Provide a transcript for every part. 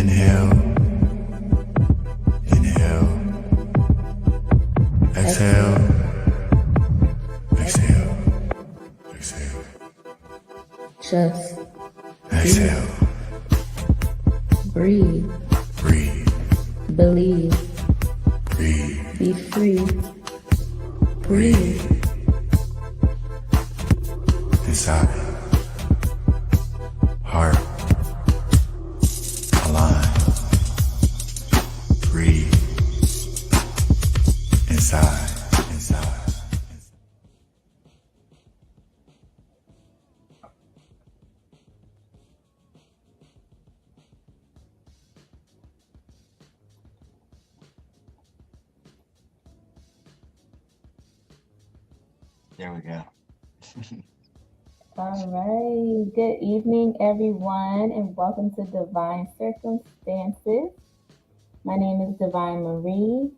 Inhale, inhale, exhale, exhale, exhale, Just exhale, breathe, breathe, believe, breathe, be free, breathe. inside, heart, align, breathe, inside, inside. There we go. All right. Good evening, everyone, and welcome to Divine Circumstances. My name is Divine Marie.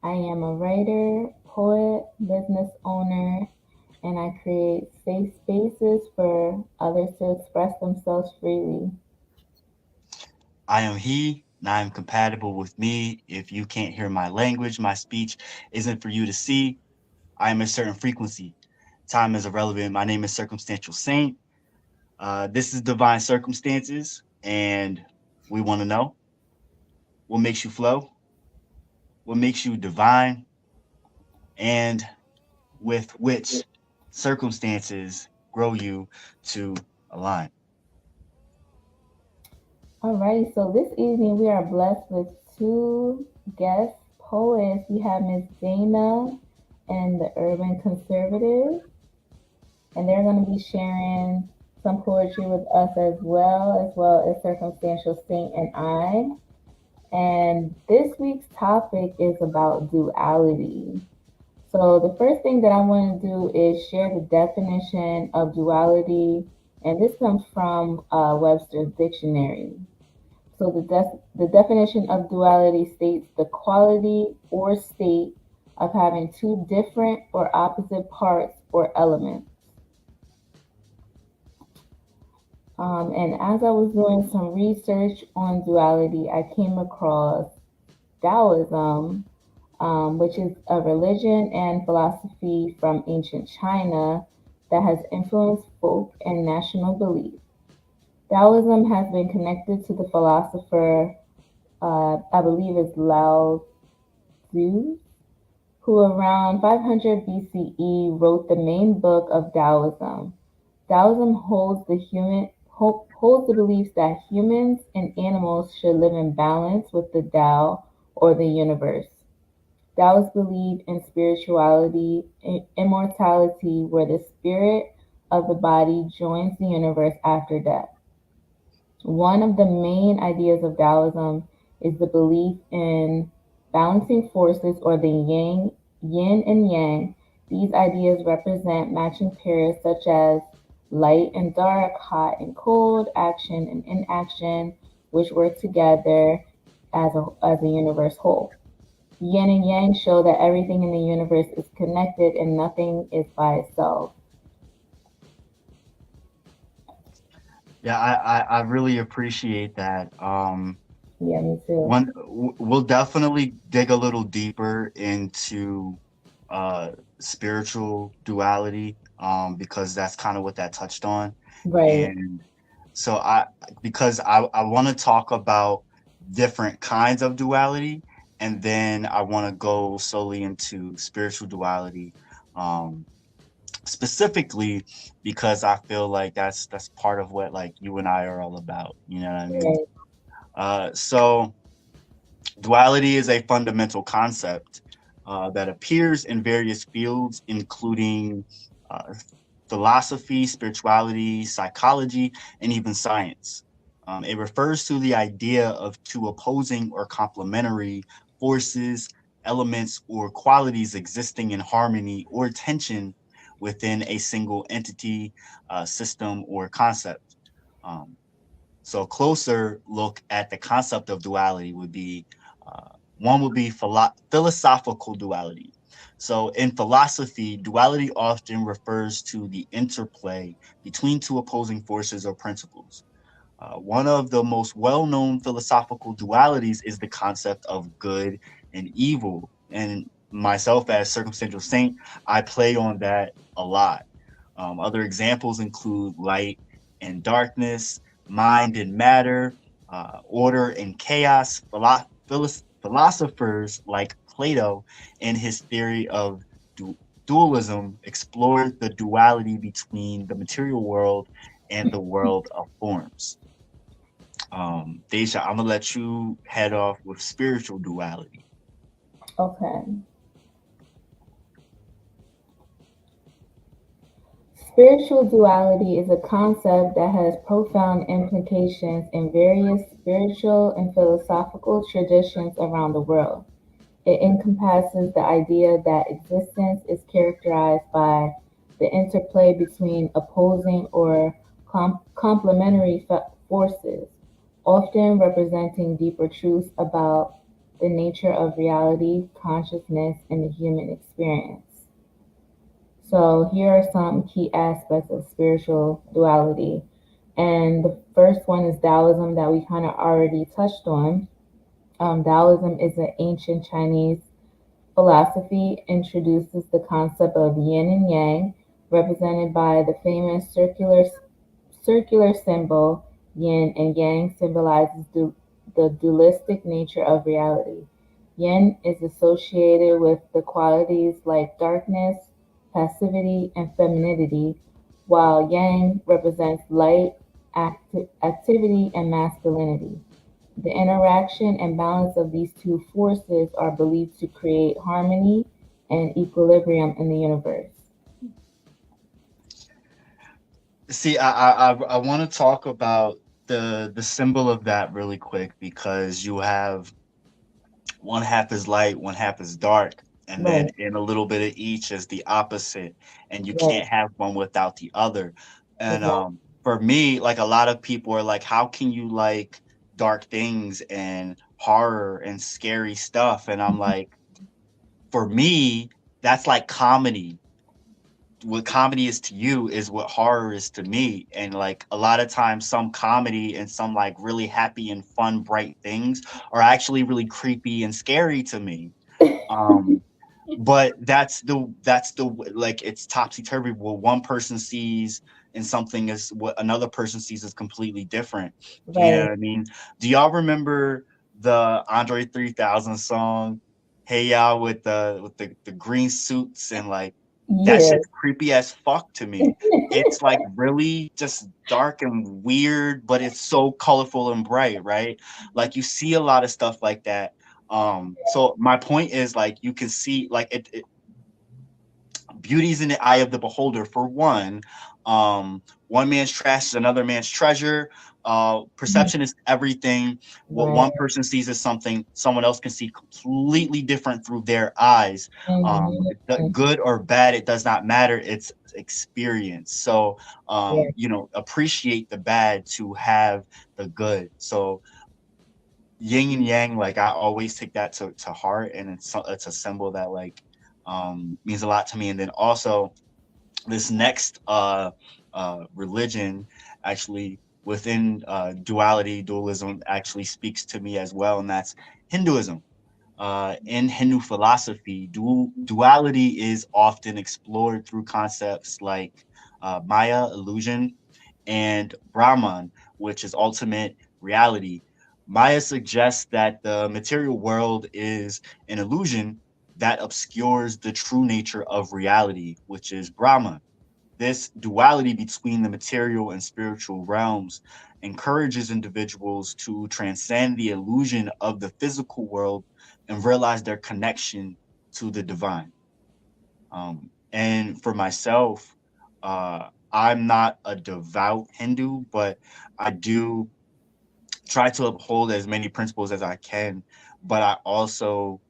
I am a writer, poet, business owner, and I create safe spaces for others to express themselves freely. I am he, and I am compatible with me. If you can't hear my language, my speech isn't for you to see. I am a certain frequency. Time is irrelevant. My name is Circumstantial Saint. This is Divine Circumstances, and we want to know what makes you flow, what makes you divine, and with which circumstances grow you to align. All right, so this evening we are blessed with two guest poets. We have Miss Dana and the Urban Conservative, and they're going to be sharing some poetry with us as well as Circumstantial Saint and I. And this week's topic is about duality. So the first thing that I want to do is share the definition of duality, and this comes from Webster's Dictionary. So the definition of duality states the quality or state of having two different or opposite parts or elements. And as I was doing some research on duality, I came across Taoism, which is a religion and philosophy from ancient China that has influenced folk and national belief. Taoism has been connected to the philosopher, I believe it's Lao Tzu, who around 500 BCE wrote the main book of Taoism. Taoism holds the beliefs that humans and animals should live in balance with the Tao or the universe. Taoists believe in spirituality, immortality, where the spirit of the body joins the universe after death. One of the main ideas of Taoism is the belief in balancing forces or the yin and yang. These ideas represent matching pairs such as light and dark, hot and cold, action and inaction, which work together as a universe whole. Yin and yang show that everything in the universe is connected and nothing is by itself. Yeah, I really appreciate that. Yeah, me too. We'll definitely dig a little deeper into spiritual duality, because that's kind of what that touched on. Right. And so I want to talk about different kinds of duality, and then I want to go solely into spiritual duality, um, specifically because I feel like that's part of what like you and I are all about. You know what I mean? Right. So duality is a fundamental concept that appears in various fields, including uh, philosophy, spirituality, psychology, and even science. It refers to the idea of two opposing or complementary forces, elements, or qualities existing in harmony or tension within a single entity, system, or concept. Um, so a closer look at the concept of duality would be one would be philosophical duality. So in philosophy, duality often refers to the interplay between two opposing forces or principles. One of the most well known philosophical dualities is the concept of good and evil. And myself, as circumstantial saint, I play on that a lot. Other examples include light and darkness, mind and matter, order and chaos. Philosophers like Plato and his theory of du- dualism explore the duality between the material world and the world of forms. Deja, I'm gonna let you head off with spiritual duality. Okay. Spiritual duality is a concept that has profound implications in various spiritual and philosophical traditions around the world. It encompasses the idea that existence is characterized by the interplay between opposing or complementary forces, often representing deeper truths about the nature of reality, consciousness, and the human experience. So, here are some key aspects of spiritual duality. And the first one is Taoism, that we kind of already touched on. Taoism is an ancient Chinese philosophy, introduces the concept of yin and yang, represented by the famous circular symbol yin, and yang symbolizes the dualistic nature of reality. Yin is associated with the qualities like darkness, passivity, and femininity, while yang represents light, activity, and masculinity. The interaction and balance of these two forces are believed to create harmony and equilibrium in the universe. See, I want to talk about the symbol of that really quick because you have one half is light, one half is dark, and then Right, in a little bit of each is the opposite, and you right, can't have one without the other. And exactly, for me, like a lot of people are like, how can you like dark things and horror and scary stuff? And I'm like, for me, that's like comedy. What comedy is to you is what horror is to me. And like a lot of times, some comedy and some like really happy and fun, bright things are actually really creepy and scary to me. Um, but that's the like it's topsy turvy. What one person sees in something is what another person sees is completely different. You know right. what I mean? Do y'all remember the Andre 3000 song? Hey y'all with the green suits and like that Yeah, shit's creepy as fuck to me. It's like really just dark and weird, but it's so colorful and bright, right? Like you see a lot of stuff like that. So my point is like you can see like beauty's in the eye of the beholder for one. One man's trash is another man's treasure. Perception is everything. What right. one person sees as something, someone else can see completely different through their eyes. Mhm. Good or bad, it does not matter. It's experience. So, Yeah. appreciate the bad to have the good. So yin and yang, like I always take that to heart, and it's a symbol that like means a lot to me. And then also this next religion actually within dualism actually speaks to me as well, and that's Hinduism. In Hindu philosophy, duality is often explored through concepts like Maya, illusion, and Brahman, which is ultimate reality. Maya suggests that the material world is an illusion that obscures the true nature of reality, which is Brahman. This duality between the material and spiritual realms encourages individuals to transcend the illusion of the physical world and realize their connection to the divine. And for myself, I'm not a devout Hindu, but I do try to uphold as many principles as I can. But I also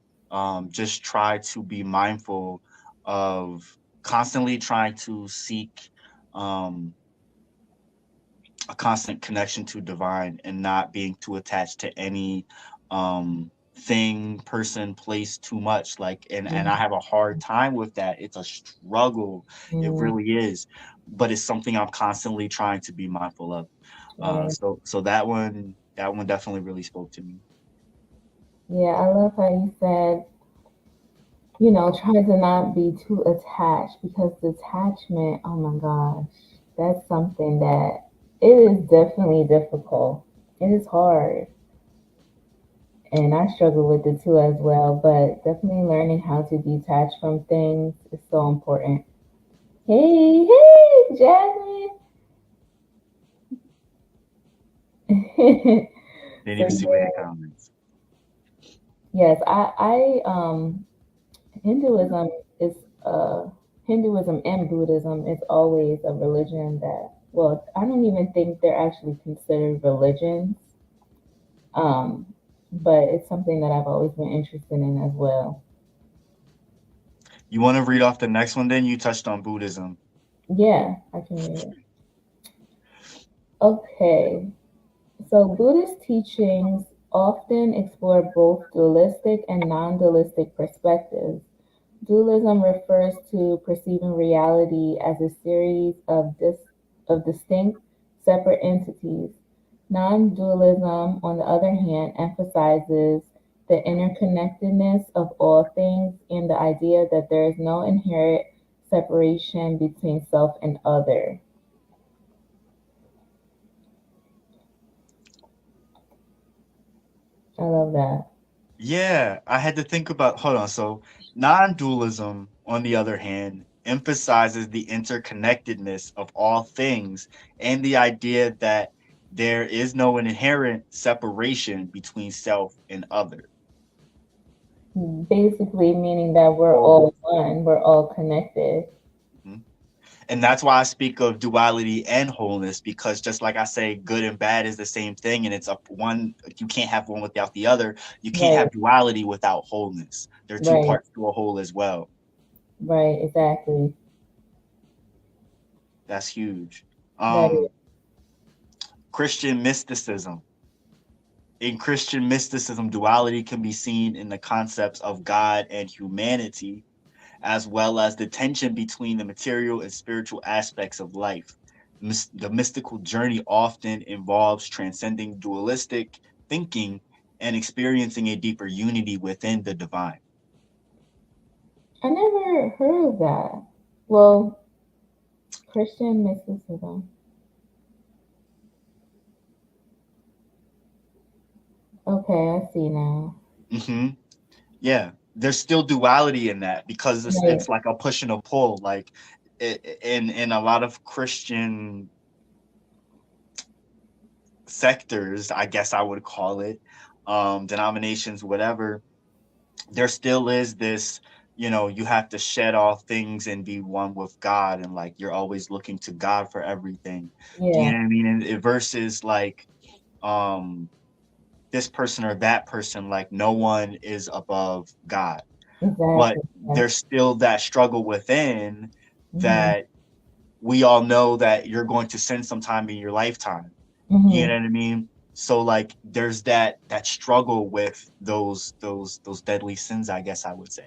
just try to be mindful of constantly trying to seek um, a constant connection to divine and not being too attached to any thing, person, place too much. Like, and I have a hard time with that. It's a struggle. It Mhm. really is. But it's something I'm constantly trying to be mindful of. Right. So that one definitely really spoke to me. Yeah, I love how you said, try to not be too attached because detachment, oh my gosh, that's something that it is definitely difficult. It is hard. And I struggle with it too as well, but definitely learning how to detach from things is so important. Hey, hey, Jasmine. Didn't So even see what yeah, hit comments. yes, Hinduism is Hinduism and Buddhism is always a religion that, well, I don't even think they're actually considered religions. Um, but it's something that I've always been interested in as well. You want to read off the next one? Then you touched on Buddhism. Yeah, I can read it. Okay, so Buddhist teachings often explore both dualistic and non-dualistic perspectives. Dualism refers to perceiving reality as a series of distinct, separate entities. Non-dualism, on the other hand, emphasizes the interconnectedness of all things and the idea that there is no inherent separation between self and other. I love that. Yeah, I had to think about, hold on. So, non-dualism, on the other hand, emphasizes the interconnectedness of all things and the idea that there is no inherent separation between self and other. Basically, meaning that we're Wholeness. all one, we're all connected. Mhm. And that's why I speak of duality and wholeness, because just like I say, good and bad is the same thing, and it's up one. You can't have one without the other. You can't Right, have duality without wholeness. There are two right, parts to a whole as well. right, exactly. That's huge. That is. Um, Christian mysticism. In Christian mysticism, duality can be seen in the concepts of God and humanity, as well as the tension between the material and spiritual aspects of life. The mystical journey often involves transcending dualistic thinking and experiencing a deeper unity within the divine. I never heard of that. Well, Christian mysticism. Okay, I see now. Hmm. Yeah, there's still duality in that because Right. it's like a push and a pull. Like in a lot of Christian sectors, I guess I would call it, denominations, whatever, there still is this, you have to shed all things and be one with God, and like you're always looking to God for everything. You Yeah, know what I mean? And versus like um this person or that person, like no one is above God. But exactly. Yeah. there's still that struggle within Mm-hmm. that we all know that you're going to sin sometime in your lifetime. You know Mm-hmm. what I mean? So like there's that struggle with those deadly sins, I guess I would say,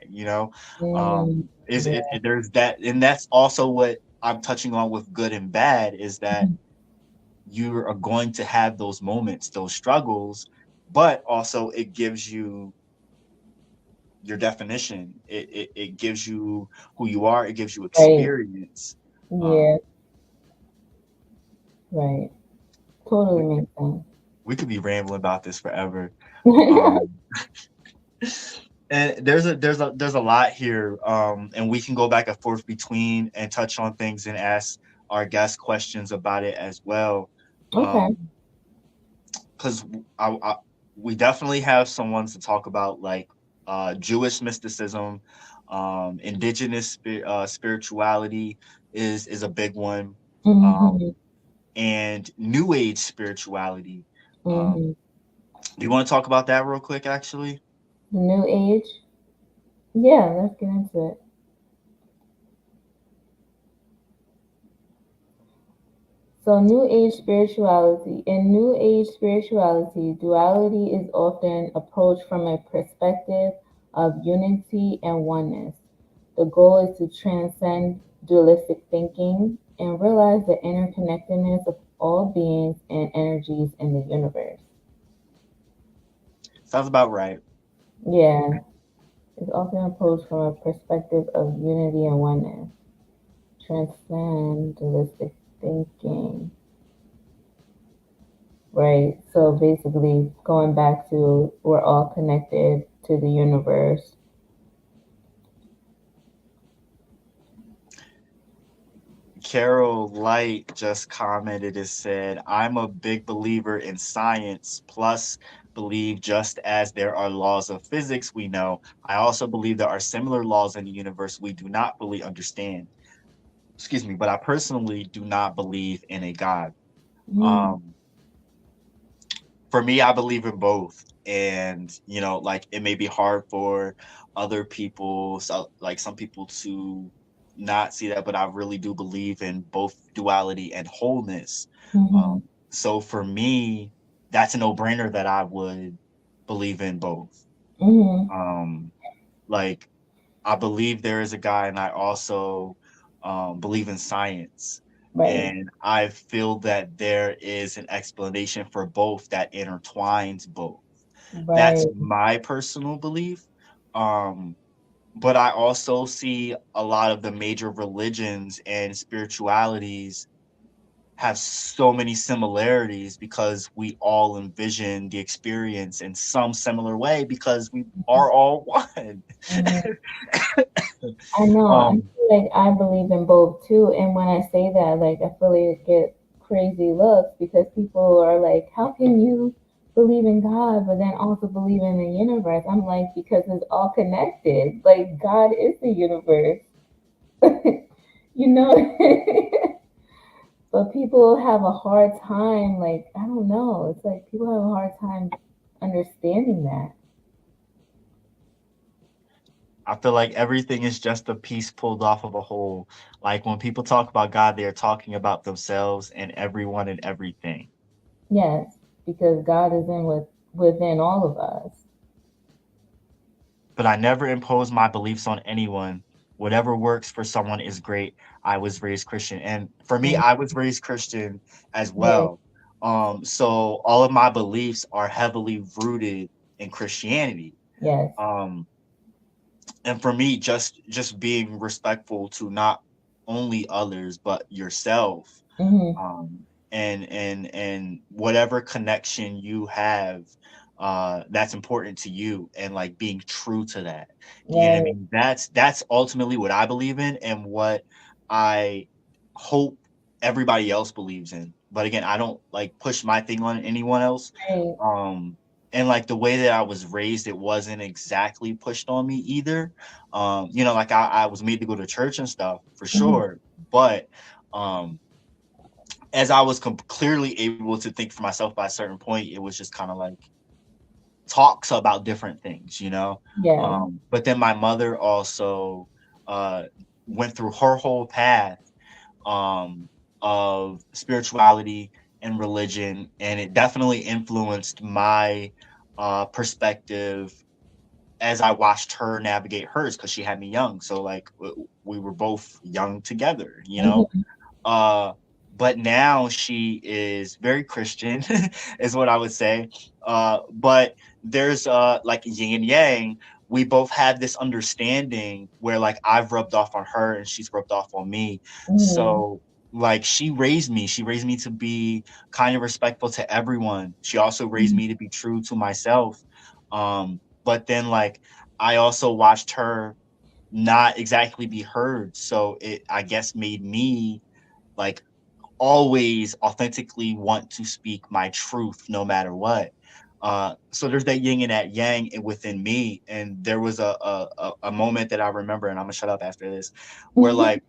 Mm, is yeah. there's that, and that's also what I'm touching on with good and bad, is that you are going to have those moments, those struggles, but also it gives you your definition. It gives you who you are. It gives you Right. experience. Yeah. Um, Right. Totally we makes sense. we could be rambling about this forever. Um, and there's a lot here, and we can go back and forth between and touch on things and ask our guest questions about it as well. Okay. Because we definitely have someone to talk about, like Jewish mysticism, indigenous spirituality is a big one, Mm-hmm. um, and New Age spirituality. Um, Mm-hmm. do you want to talk about that real quick, actually? New age. Yeah, let's get into it. So, New Age spirituality. In New Age spirituality, duality is often approached from a perspective of unity and oneness. The goal is to transcend dualistic thinking, and realize the interconnectedness of all beings and energies in the universe. Sounds about right. Yeah, it's often approached from a perspective of unity and oneness, transcendentalistic thinking. Right. So basically, going back to we're all connected to the universe. Carol Light just commented and said, I'm a big believer in science, plus believe just as there are laws of physics we know, I also believe there are similar laws in the universe we do not fully understand. Excuse me, but I personally do not believe in a God. Mm, Um, for me, I believe in both. And, like it may be hard for other people, so like some people to not see that, but I really do believe in both duality and wholeness. mm-hmm, So for me, that's a no-brainer that I would believe in both. mm-hmm, Um, like I believe there is a God, and I also believe in science. right, And I feel that there is an explanation for both that intertwines both. That's right. my personal belief. Um, but I also see a lot of the major religions and spiritualities have so many similarities because we all envision the experience in some similar way because we are all one. Mm-hmm. I know. I um, feel like I believe in both too. And when I say that, like, I feel like I get crazy looks because people are like, "How can you believe in God but then also believe in the universe?" I'm like, because it's all connected. Like, God is the universe. You know. But people have a hard time, like, I don't know. It's like people have a hard time understanding that. I feel like everything is just a piece pulled off of a whole. Like when people talk about God, they're talking about themselves and everyone and everything. Yes, because God is within all of us. But I never impose my beliefs on anyone. Whatever works for someone is great. I was raised Christian. And for me, Mm, I was raised Christian as right. well. So all of my beliefs are heavily rooted in Christianity. Yes. Um, and for me, just being respectful to not only others but yourself, Hmm. and whatever connection you have, that's important to you, and like being true to that. You get what I Right. mean? That's ultimately what I believe in and what I hope everybody else believes in. But again, I don't like push my thing on anyone else. Right. um and like the way that I was raised, it wasn't exactly pushed on me either. Like I was made to go to church and stuff for Hmm. sure, but um as I was clearly able to think for myself by a certain point, it was just kind of like talks about different things, Yeah. But then my mother also uh, went through her whole path um, of spirituality and religion, and it definitely influenced my perspective as I watched her navigate hers because she had me young. So like we were both young together. Hmm. uh, but now she is very Christian, is what I would say. But there's like yin and yang. We both have this understanding where like I've rubbed off on her and she's rubbed off on me. Hmm. So like she raised me. She raised me to be kind of respectful to everyone. She also raised me to be true to myself. But then like I also watched her not exactly be heard. So it I guess made me like always authentically want to speak my truth no matter what. So there's that yin and that yang within me. And there was a moment that I remember, and I'm gonna shut up after this, where like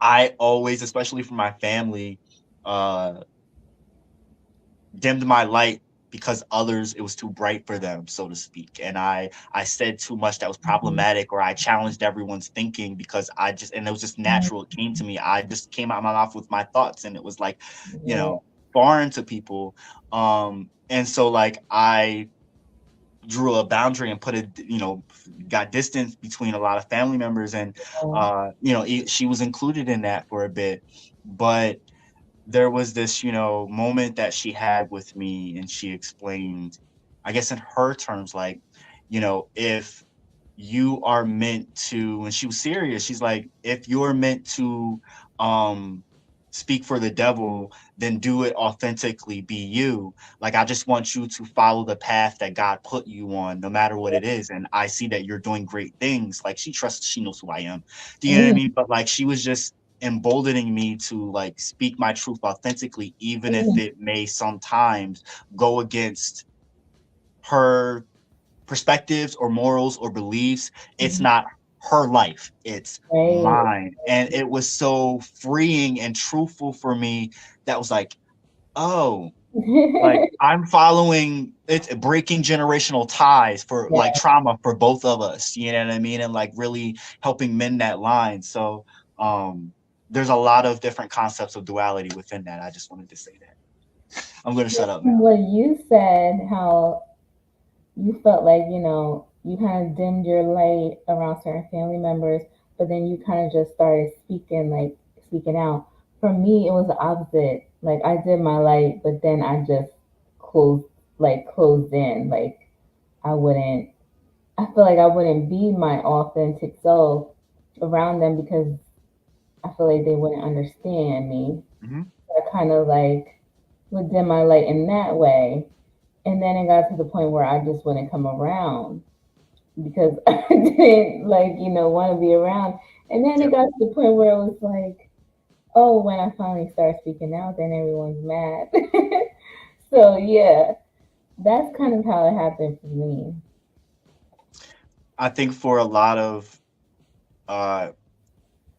I always, especially for my family, uh, dimmed my light because others it was too bright for them, so to speak, and I said too much that was problematic, or I challenged everyone's thinking because I just and it was just natural, it came to me, I just came out of my mouth with my thoughts, and it was like, you Yeah. know foreign to people. And so like I drew a boundary and put it, got distance between a lot of family members, and she was included in that for a bit. But there was this, moment that she had with me, and she explained, I guess in her terms, like, if you are meant to, and she was serious, she's like, if you're meant to um speak for the devil, then do it authentically, be you. Like, I just want you to follow the path that God put you on, no matter what it is. And I see that you're doing great things. Like, she knows who I am. Do you know what I Mm, mean? But like, she was just emboldening me to like speak my truth authentically, even if mm, it may sometimes go against her perspectives or morals or beliefs. It's mm. not her life, it's Right. mine. And it was so freeing and truthful for me. That was like, oh, like I'm following, it's breaking generational ties for like Yeah. trauma for both of us, you know what I mean? And like really helping mend that line. So there's a lot of different concepts of duality within that. I just wanted to say that. I'm gonna shut up now. What you said, how you felt like, you kind of dimmed your light around certain family members, but then you kind of just started speaking out. For me, it was the opposite. Like, I did my light, but then I just closed, closed in. Like, I wouldn't, I feel like I wouldn't be my authentic self around them because I feel like they wouldn't understand me. Hmm. I kind of like would dim my light in that way. And then it got to the point where I just wouldn't come around because I didn't want to be around. And then it Yep. got to the point where it was like, oh, when I finally start speaking out, then everyone's mad. So yeah, that's kind of how it happened for me. I think for a lot of uh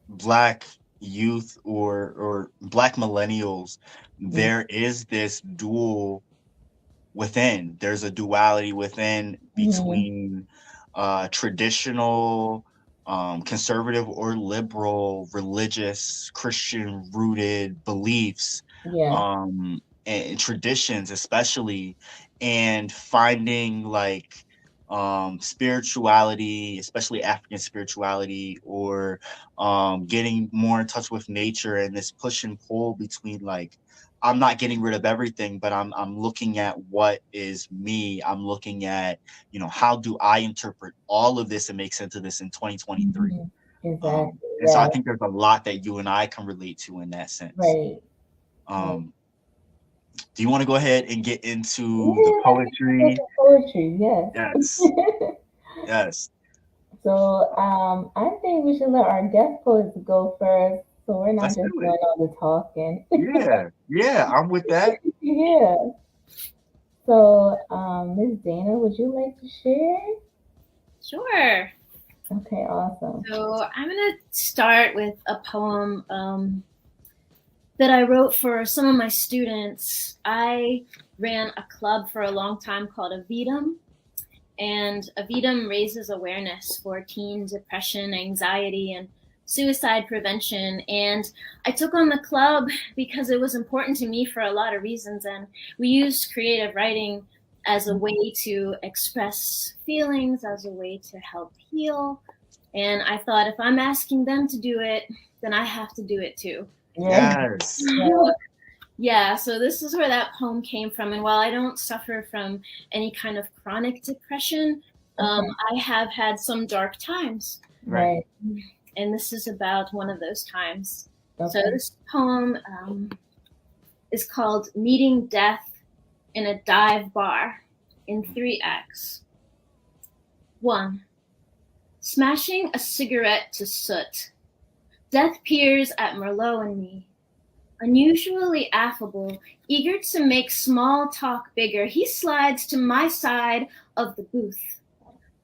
black youth or black millennials, Mm, there is this dual within. There's a duality within mhm. between traditional, conservative or liberal, religious, Christian rooted beliefs, Yeah. and traditions, especially, and finding like spirituality, especially African spirituality, or getting more in touch with nature, and this push and pull between like, I'm not getting rid of everything, but I'm looking at what is me. I'm looking at, how do I interpret all of this and make sense of this in 2023. Mhm. Exactly. And so I Yeah. think there's a lot that you and I can relate to in that sense. Right. Right. Um, do you want to go ahead and get into the Yeah, let's go poetry? to poetry. Yes. Yes, yes, I think we should let our guest poets go first, so we're not let's just do doing it. all the talking. Yeah, yeah, I'm with that. Yeah. So, Miss Dana, would you like to share? Sure. Okay, awesome. So I'm going to start with a poem that I wrote for some of my students. I ran a club for a long time called Avidum, and Avidum raises awareness for teen depression, anxiety, and suicide prevention. And I took on the club because it was important to me for a lot of reasons. And we used creative writing as a way to express feelings, as a way to help heal. And I thought, if I'm asking them to do it, then I have to do it too. Yeah. Yes. Yeah, so this is where that poem came from. And while I don't suffer from any kind of chronic depression, Okay. I have had some dark times. Right. Right. And this is about one of those times. So Okay. this poem is called Meeting Death in a Dive Bar in 3x. 1. Smashing a cigarette to soot. Death peers at Merlot and me. Unusually affable, eager to make small talk bigger, he slides to my side of the booth.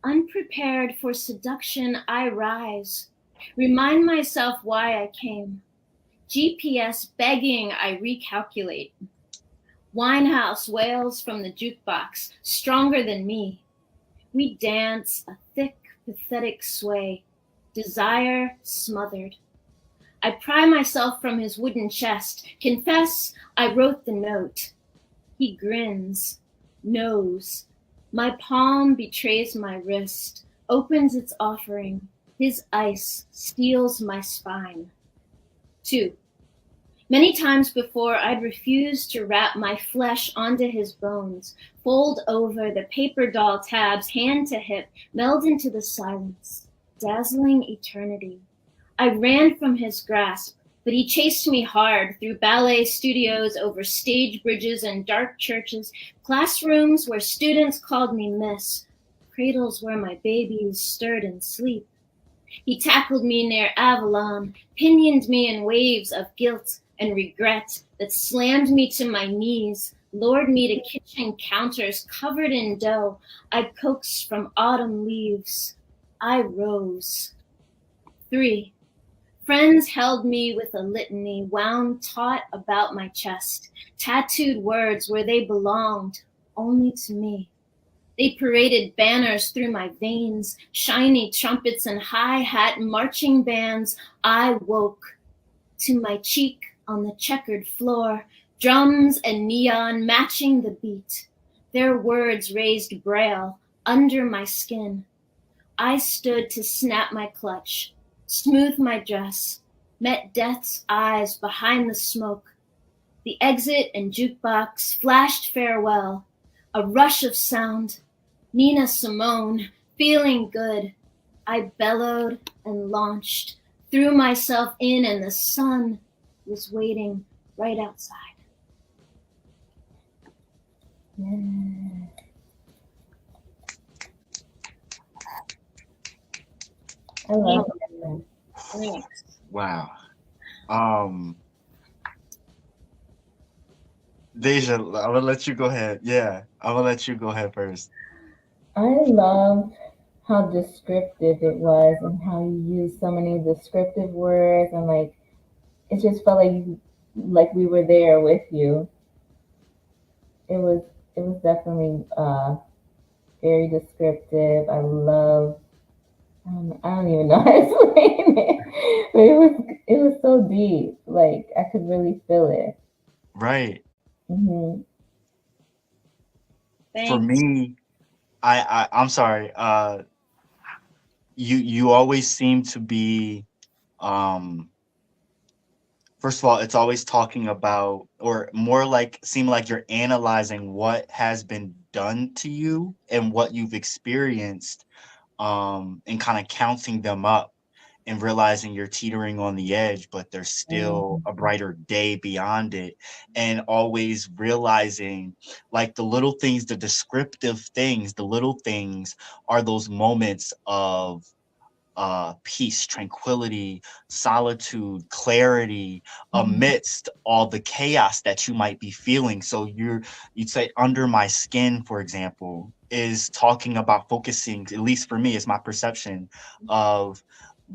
Unprepared for seduction, I rise. Remind myself why I came. GPS begging, I recalculate. Winehouse wails from the jukebox, stronger than me. We dance a thick, pathetic sway, desire smothered. I pry myself from his wooden chest, confess I wrote the note. He grins, knows. My palm betrays my wrist, opens its offering. His ice steals my spine. 2. Many times before, I'd refused to wrap my flesh onto his bones, fold over the paper doll tabs, hand to hip, meld into the silence, dazzling eternity. I ran from his grasp, but he chased me hard through ballet studios, over stage bridges and dark churches, classrooms where students called me miss, cradles where my babies stirred in sleep. He tackled me near Avalon, pinioned me in waves of guilt and regret that slammed me to my knees, lured me to kitchen counters covered in dough I coaxed from autumn leaves. I rose. 3. Friends held me with a litany wound taut about my chest, tattooed words where they belonged only to me. They paraded banners through my veins, shiny trumpets and hi-hat marching bands. I woke to my cheek on the checkered floor, drums and neon matching the beat. Their words raised braille under my skin. I stood to snap my clutch, smooth my dress, met death's eyes behind the smoke. The exit and jukebox flashed farewell, a rush of sound. Nina Simone, feeling good. I bellowed and launched, threw myself in, and the sun was waiting right outside. Yeah. I love that. Thanks. Wow. Deja, I'm gonna let you go ahead. Yeah, I'm gonna let you go ahead first. I love how descriptive it was and how you used so many descriptive words and like it just felt like we were there with you. It was it was definitely very descriptive. I don't even know how to explain it. But it was so deep. Like I could really feel it. Right. Hmm. For Thanks. me, I'm sorry. You always seem to be um first of all, it's always talking about, or more like seem like you're analyzing what has been done to you and what you've experienced, and kind of counting them up and realizing you're teetering on the edge, but there's still a brighter day beyond it. And always realizing like the little things, the descriptive things, the little things are those moments of peace, tranquility, solitude, clarity amidst all the chaos that you might be feeling. So you'd say under my skin, for example, is talking about focusing, at least for me, it's my perception of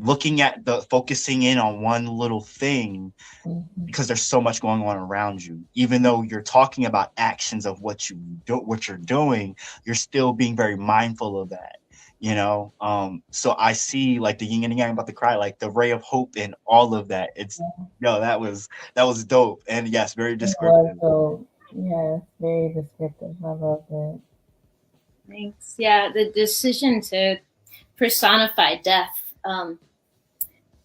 looking at the focusing in on one little thing Hmm. because there's so much going on around you. Even though you're talking about actions of what what you're doing, you're still being very mindful of that. So I see like the yin and yang about to cry, like the ray of hope in all of that. It's yo, that was dope. And yes, very It was descriptive. so yes, very descriptive. I loved it. Thanks. Yeah, the decision to personify death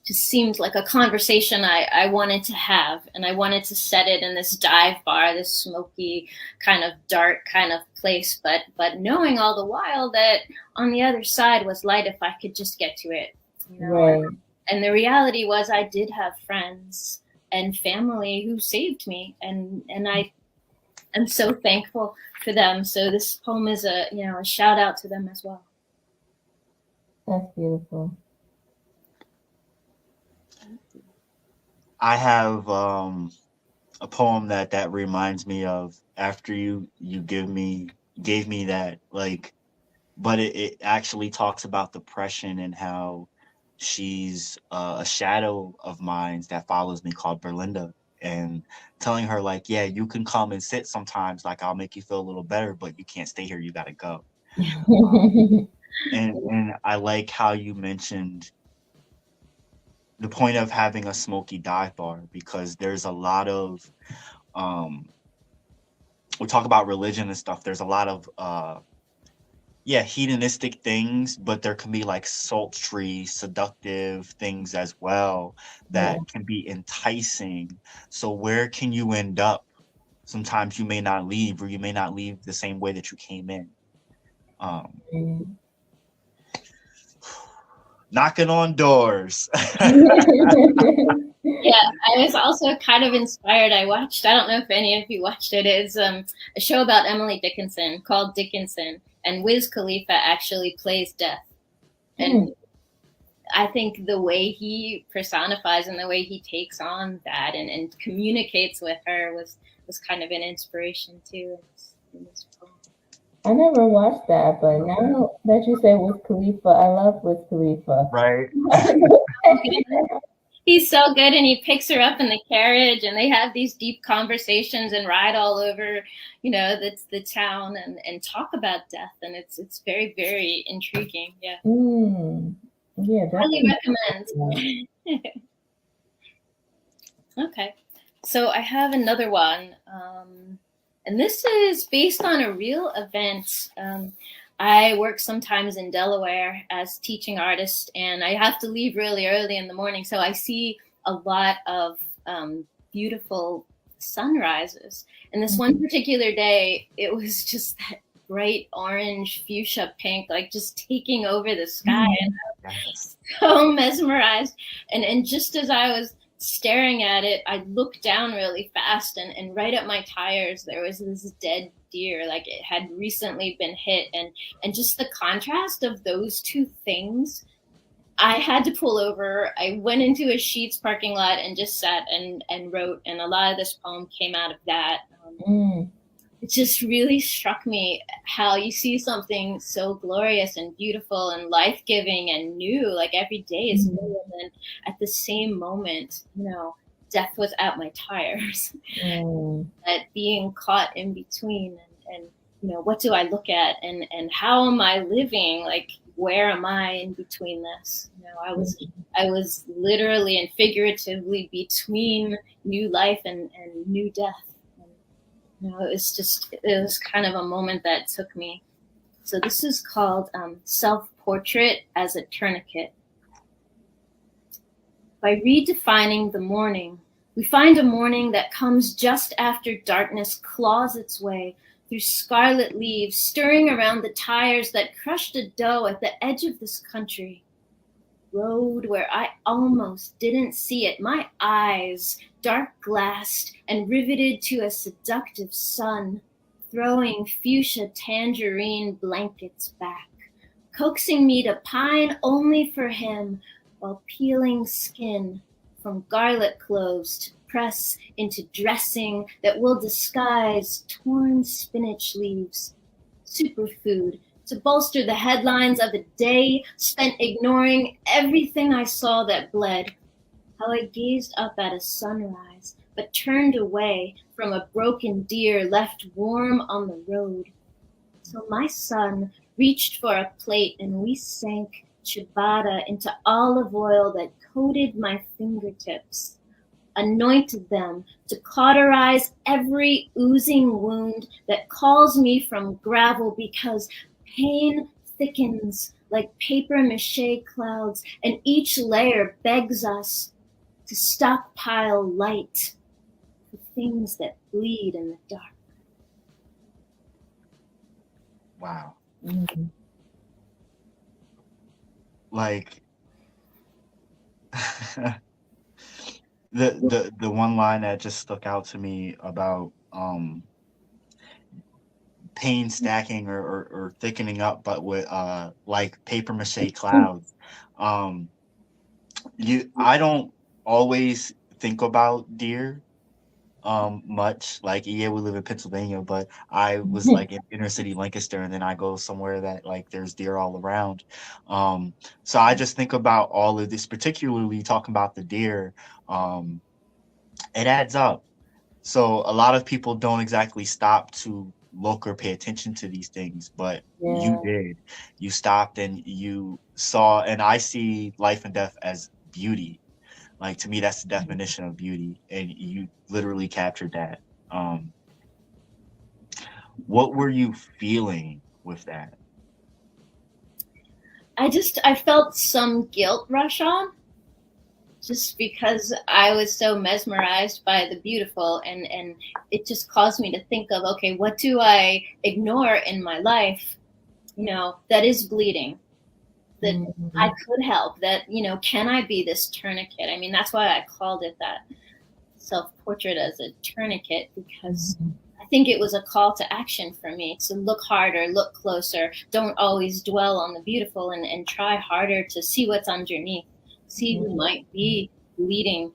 just seemed like a conversation I wanted to have, and I wanted to set it in this dive bar, this smoky, kind of dark kind of place, but knowing all the while that on the other side was light if I could just get to it. Right. And the reality was I did have friends and family who saved me, and I am so thankful for them. So this poem is a shout out to them as well. That's beautiful. I have a poem that reminds me of after you gave me that, like, but it actually talks about depression and how she's a shadow of mine that follows me called Berlinda, and telling her like, yeah, you can come and sit sometimes, like I'll make you feel a little better, but you can't stay here, you gotta go. And I like how you mentioned the point of having a smoky dive bar, because there's a lot of we talk about religion and stuff, there's a lot of yeah, hedonistic things, but there can be like sultry, seductive things as well Yeah. that can be enticing. So where can you end up? Sometimes you may not leave, or you may not leave the same way that you came in. Um, Mm. knocking on doors. Yeah, I was also kind of inspired. I don't know if any of you watched it. It's a show about Emily Dickinson called Dickinson, and Wiz Khalifa actually plays death. Mm. And I think the way he personifies and the way he takes on that and communicates with her was kind of an inspiration too in this poem. I never watched that, but now that you say Wiz Khalifa, I love Wiz Khalifa. Right. He's so good, and he picks her up in the carriage, and they have these deep conversations and ride all over, the town and talk about death, and it's very, very intriguing. Yeah, Mm. Yeah, highly definitely. recommend. Okay, so I have another one, and this is based on a real event. I work sometimes in Delaware as teaching artist, and I have to leave really early in the morning. So I see a lot of beautiful sunrises. And this one particular day, it was just that bright orange, fuchsia pink, like just taking over the sky. And I was so mesmerized. And just as I was staring at it, I looked down really fast, and right at my tires, there was this dead deer, like it had recently been hit. And just the contrast of those two things, I had to pull over. I went into a Sheetz parking lot and just sat and wrote, and a lot of this poem came out of that. It just really struck me how you see something so glorious and beautiful and life-giving and new, like every day is new, and then at the same moment, death was at my tires. That being caught in between, and what do I look at, and how am I living? Like, where am I in between this? I was literally and figuratively between new life and new death. It was kind of a moment that took me. So this is called Self-Portrait as a Tourniquet. By redefining the morning, we find a morning that comes just after darkness claws its way through scarlet leaves, stirring around the tires that crushed a doe at the edge of this country. Road where I almost didn't see it, my eyes dark-glassed and riveted to a seductive sun, throwing fuchsia tangerine blankets back, coaxing me to pine only for him, while peeling skin from garlic cloves to press into dressing that will disguise torn spinach leaves, superfood to bolster the headlines of a day spent ignoring everything I saw that bled. How I gazed up at a sunrise, but turned away from a broken deer left warm on the road. So my son reached for a plate, and we sank ciabatta into olive oil that coated my fingertips, anointed them to cauterize every oozing wound that calls me from gravel, because pain thickens like papier-mâché clouds, and each layer begs us to stockpile light for things that bleed in the dark. Wow. Mm. Like the one line that just stuck out to me about pain stacking or thickening up, but with like paper mache clouds. I don't always think about deer much. Like, yeah, we live in Pennsylvania, but I was like in inner city Lancaster, and then I go somewhere that like there's deer all around. So I just think about all of this, particularly talking about the deer. It adds up. So a lot of people don't exactly stop to look or pay attention to these things, but you did. You stopped and you saw, and I see life and death as beauty. Like, to me, that's the definition of beauty, and you literally captured that. What were you feeling with that? I felt some guilt rush on, just because I was so mesmerized by the beautiful, and it just caused me to think of, okay, what do I ignore in my life, that is bleeding, that I could help, that, can I be this tourniquet? I mean, that's why I called it that self-portrait as a tourniquet, because I think it was a call to action for me to look harder, look closer, don't always dwell on the beautiful, and try harder to see what's underneath, see who might be bleeding,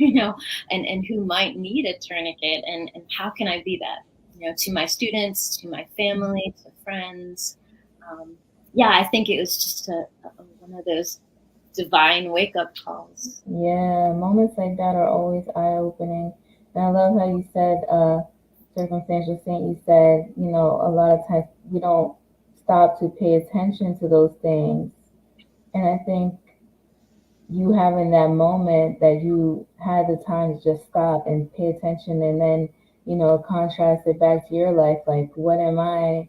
and who might need a tourniquet, and how can I be that, to my students, to my family, to friends. Yeah, I think it was just one of those divine wake-up calls. Yeah, moments like that are always eye-opening. And I love how you said, circumstantial saint, you said, a lot of times we don't stop to pay attention to those things. And I think you having that moment that you had the time to just stop and pay attention, and then, contrast it back to your life, like what am I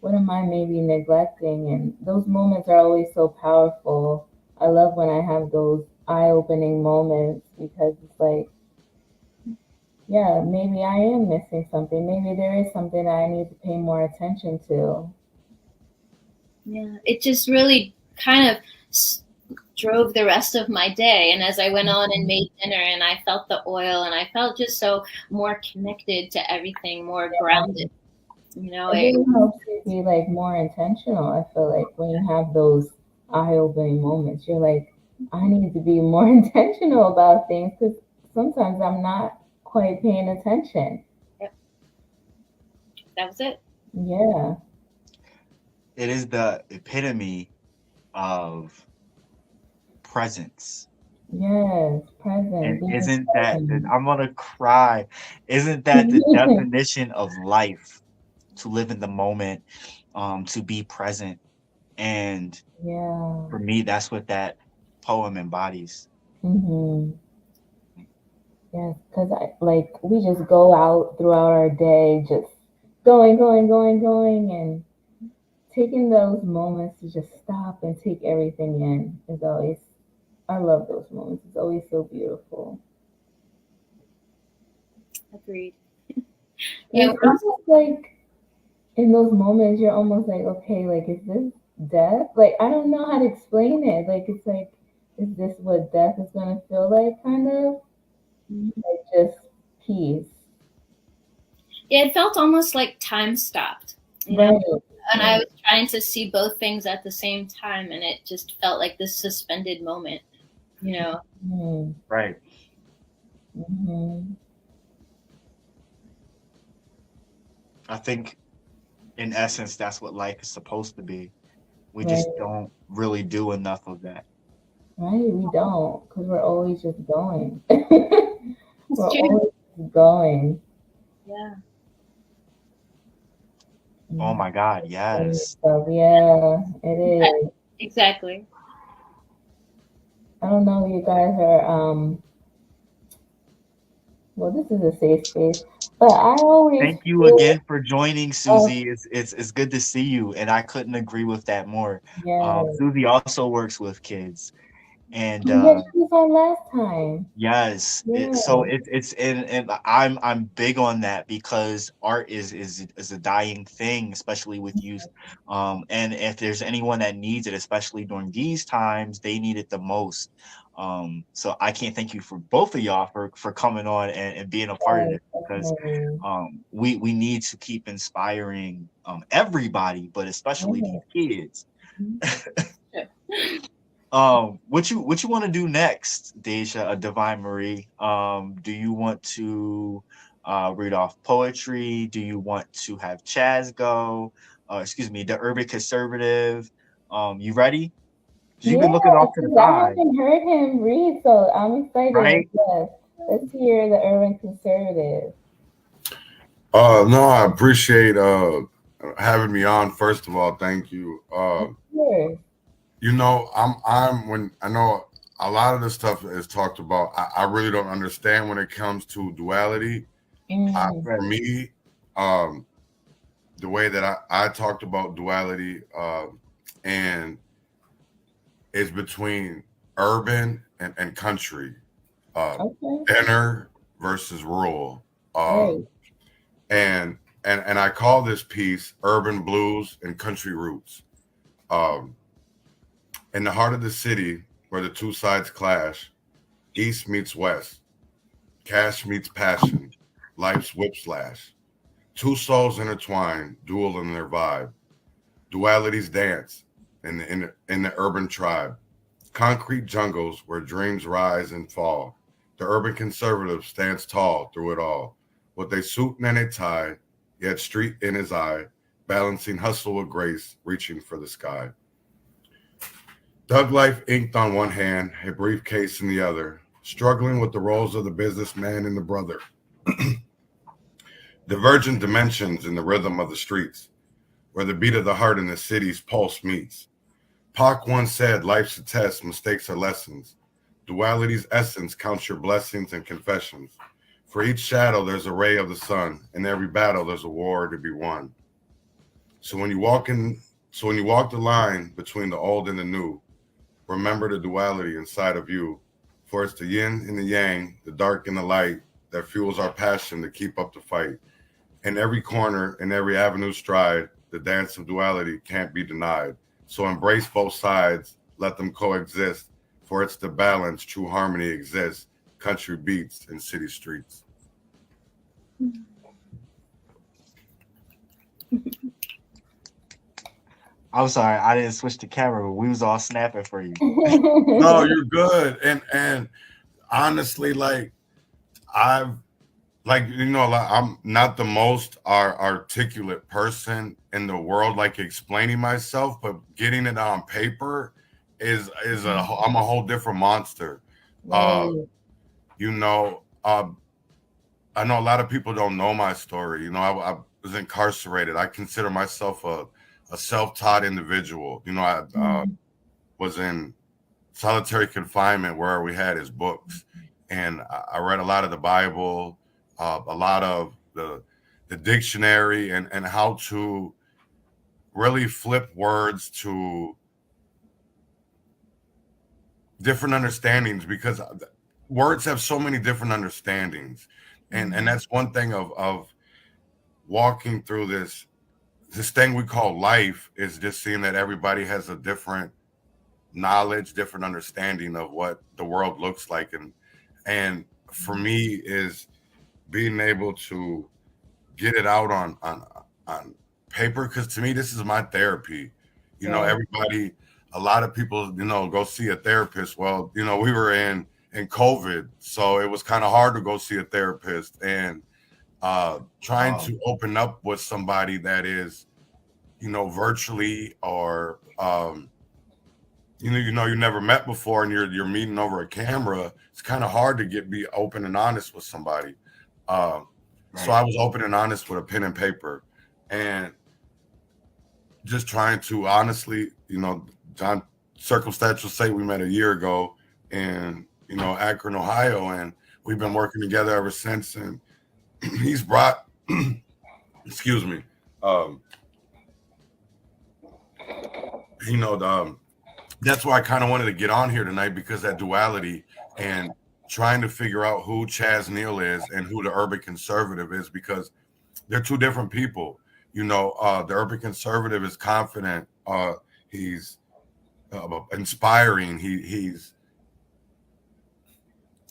maybe neglecting? And those moments are always so powerful. I love when I have those eye-opening moments, because it's like, yeah, maybe I am missing something. Maybe there is something that I need to pay more attention to. Yeah, it just really kind of drove the rest of my day. And as I went on and made dinner, and I felt the oil, and I felt just so more connected to everything, more grounded. It really helps you be like more intentional. I feel like when you have those eye-opening moments, you're like, I need to be more intentional about things, because sometimes I'm not quite paying attention. Yep. That was it. Yeah. It is the epitome of presence. Yes, present. And Being isn't that, present. I'm gonna cry, isn't that the definition of life? To live in the moment, to be present. And Yeah. for me, that's what that poem embodies. Mm-hmm. Yes, because we just go out throughout our day, just going, going, going, going, and taking those moments to just stop and take everything in is always, I love those moments. It's always so beautiful. Agreed. And Yeah, it's almost like in those moments, you're almost like, okay, like, is this death? Like, I don't know how to explain it. Like, it's like, is this what death is going to feel like, kind of? Like, just peace. yeah, it felt almost like time stopped, Right. and I was trying to see both things at the same time, and it just felt like this suspended moment, Mm-hmm. Right. Mm-hmm. I think in essence, that's what life is supposed to be. We Right. just don't really do enough of that. Right, we don't, because we're always just going. We're true. always just going. Yeah. Oh my God, yes. So, yeah, it is. Exactly. I don't know if you guys are, well, this is a safe space, but I always Thank you feel, again for joining, Susie. It's good to see you, and I couldn't agree with that more. yeah. Susie also works with kids, and Yeah, she was on last time. yes, Yeah. so it's and I'm big on that, because art is a dying thing, especially with youth. And if there's anyone that needs it, especially during these times, they need it the most. So I can't thank you for both of y'all for coming on and being a part of Yes, this, because definitely. we need to keep inspiring everybody, but especially Yeah. these kids. Sure. What you want to do next, Deja, Divine Marie? Do you want to read off poetry? Do you want to have Chaz go? Excuse me, the Urban Conservative. You ready? 'Cause you've Yeah, been looking off to the 'cause I side, haven't heard him read, so I'm excited. right? Yes. Let's hear the urban conservative. No, I appreciate having me on. First of all, thank you. Sure. I'm when I know a lot of this stuff is talked about. I really don't understand when it comes to duality. Mm, For me, um, the way that I talked about duality, and is between urban and country, Okay. inner versus rural. Right. And I call this piece Urban Blues and Country Roots. Um, in the heart of the city, where the two sides clash, east meets west, cash meets passion, life's whipslash. Two souls intertwine, dual in their vibe. Dualities dance in the urban tribe. Concrete jungles where dreams rise and fall. The urban conservative stands tall through it all. With a suit and a tie, yet street in his eye, balancing hustle with grace, reaching for the sky. Thug life inked on one hand, a briefcase in the other, struggling with the roles of the businessman and the brother. Divergent dimensions in the rhythm of the streets, where the beat of the heart and the city's pulse meets. Pac once said, life's a test, mistakes are lessons. Duality's essence counts your blessings and confessions. For each shadow, there's a ray of the sun. In every battle, there's a war to be won. So when you walk the line between the old and the new, remember the duality inside of you. For it's the yin and the yang, the dark and the light, that fuels our passion to keep up the fight. In every corner, in every avenue stride, the dance of duality can't be denied. So embrace both sides, let them coexist, for it's the balance, true harmony exists, country beats and city streets. I'm sorry, I didn't switch the camera. We was all snapping for you. No, you're good. And honestly, I've I'm not the most articulate person in the world, explaining myself, but getting it on paper I'm a whole different monster. Uh, Right. you know, uh, I know a lot of people don't know my story. I was incarcerated. I consider myself a self-taught individual. I was in solitary confinement where we had his books, and I read a lot of the Bible, a lot of the dictionary, and how to really flip words to different understandings, because words have so many different understandings, and that's one thing of walking through this thing we call life, is just seeing that everybody has a different knowledge, different understanding of what the world looks like, and for me is being able to get it out on paper, because to me this is my therapy. Right. Everybody, a lot of people, go see a therapist. Well, we were in COVID, so it was kind of hard to go see a therapist, and trying to open up with somebody that is, virtually, or you never met before, and you're meeting over a camera. It's kind of hard to be open and honest with somebody. So I was open and honest with a pen and paper, and just trying to honestly, John, circumstantial say we met a year ago in, Akron, Ohio, and we've been working together ever since. And he's brought, excuse me, that's why I kind of wanted to get on here tonight, because that duality and trying to figure out who Chaz Neal is and who the urban conservative is, because they're two different people. The urban conservative is confident. He's inspiring.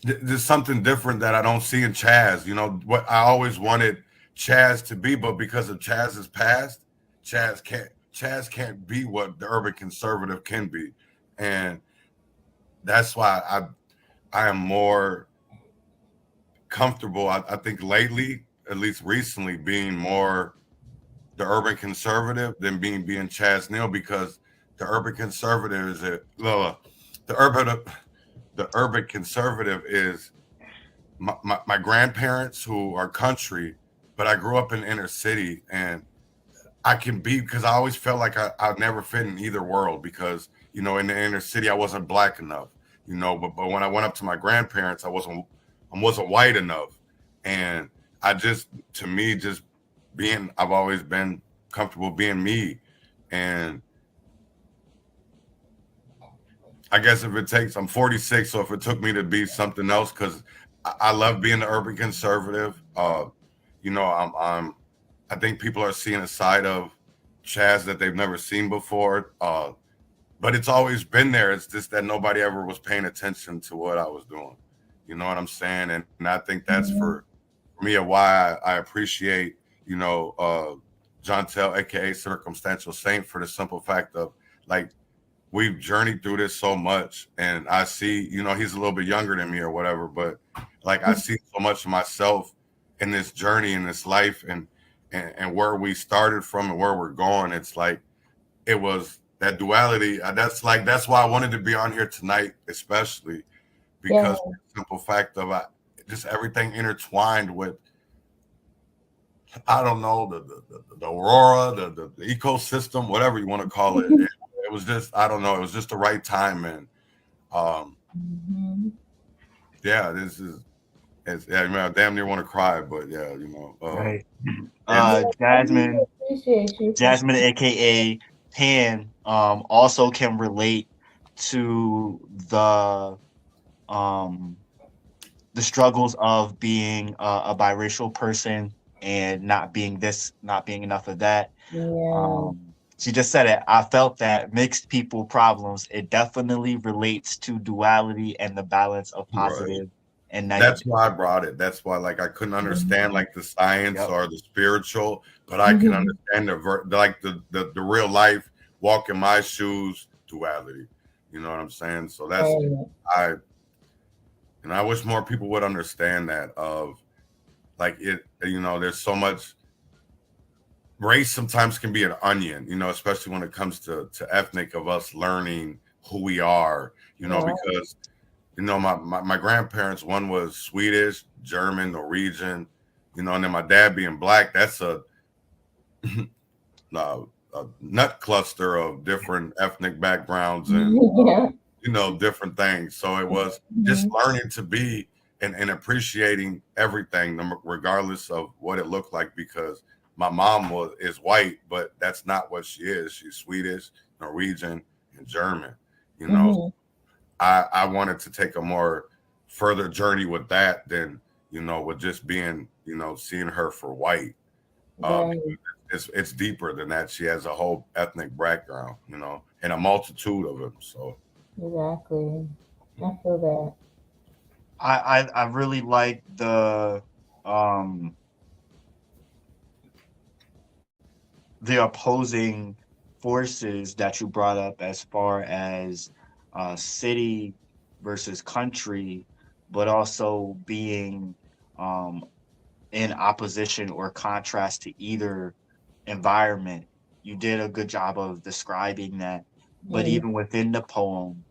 There's something different that I don't see in Chaz. What I always wanted Chaz to be, but because of Chaz's past, Chaz can't be what the urban conservative can be, and that's why I am more comfortable. I think lately, at least recently, being more the urban conservative than being Chaz Neal, because the urban conservative is the urban conservative is my grandparents, who are country, but I grew up in the inner city, and I can be, because I always felt like I'd never fit in either world, because in the inner city I wasn't black enough, but when I went up to my grandparents, I wasn't white enough, and to me, just I've always been comfortable being me, and I guess if it takes, I'm 46, so if it took me to be something else, because I love being the urban conservative. You know, I think people are seeing a side of Chaz that they've never seen before. But it's always been there. It's just that nobody ever was paying attention to what I was doing. You know what I'm saying? And I think that's Mhm. for me why I appreciate, John Tell, aka Circumstantial Saint, for the simple fact of, like, we've journeyed through this so much, and I see, he's a little bit younger than me or whatever, but like I see so much of myself in this journey, in this life, and where we started from and where we're going. It's like it was that duality. That's why I wanted to be on here tonight, especially Yeah, because of the simple fact of just everything intertwined with, I don't know, the aurora, the ecosystem, whatever you want to call it. It was just, I don't know, it was just the right time. And um mhm. yeah, yeah, man, I damn near want to cry, but yeah, Right. Yeah, it's I really Jasmine, appreciate you for Jasmine, aka Pan, also can relate to um the struggles of being a biracial person and not being this, not being enough of that. yeah, She just said it. I felt that mixed people problems. It definitely relates to duality and the balance of right. positive and That's negative. why I brought it. That's why, like, I couldn't understand mhm. like the science Yep. or the spiritual, but I can understand the real life, walk in my shoes, duality. You know what I'm saying? So that's Right. I and I wish more people would understand that of, like, it. There's so much. Race sometimes can be an onion, especially when it comes to ethnic, of us learning who we are. Yeah. Because my grandparents, one was Swedish, German, Norwegian, and then my dad being black, that's a, a nut cluster of different ethnic backgrounds and Yeah. different things. So it was just Mhm. learning to be and appreciating everything, regardless of what it looked like. Because my mom is white, but that's not what she is. She's Swedish, Norwegian, and German. You know, Mhm. I wanted to take a more further journey with that than with just being seeing her for white. Right. Because it's deeper than that. She has a whole ethnic background, and a multitude of them. So Exactly. I feel that. I really like um the opposing forces that you brought up as far as city versus country, but also being um in opposition or contrast to either environment. You did a good job of describing that. But Yeah. even within the poem,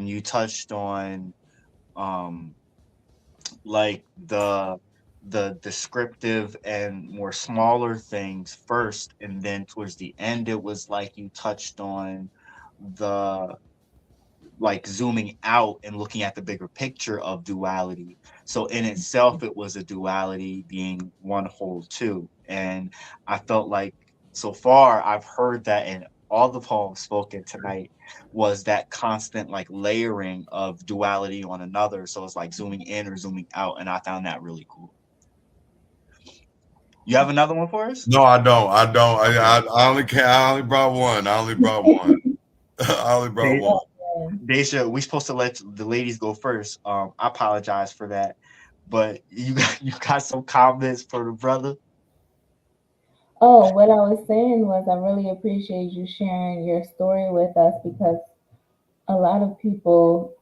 you touched on um like the descriptive and more smaller things first, and then towards the end it was like you touched on the like zooming out and looking at the bigger picture of duality. So in itself, it was a duality being one whole too. And I felt like so far I've heard that in all the poems spoken tonight was that constant like layering of duality on another. So it's like zooming in or zooming out. And I found that really cool. You have another one for us? no, I don't. I don't. Okay. I only can. I only brought one. I only brought one. I only brought They, one. Daisha, we supposed to let the ladies go first. I apologize for that. But you got some comments for the brother? Oh, what I was saying was I really appreciate you sharing your story with us because a lot of people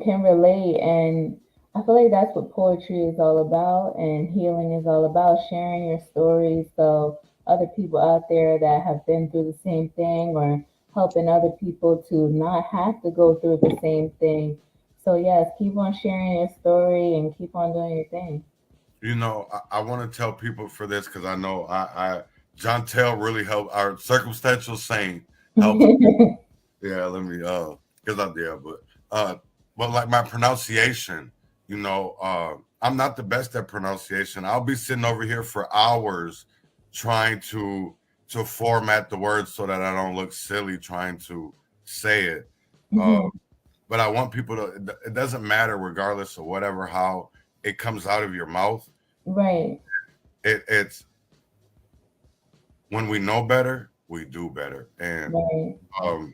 can relate, and I feel like that's what poetry is all about and healing is all about, sharing your stories so other people out there that have been through the same thing or helping other people to not have to go through the same thing. So yes, keep on sharing your story and keep on doing your thing. I want to tell people for this, because I know I John Tell really helped. Our circumstantial saint helps. Yeah, let me because I'm there, uh but like my pronunciation, I'm not the best at pronunciation. I'll be sitting over here for hours trying to format the words so that I don't look silly trying to say it. Uh Mhm. but I want people to, it doesn't matter regardless of whatever, how it comes out of your mouth. Right. It's when we know better, we do better. And Right.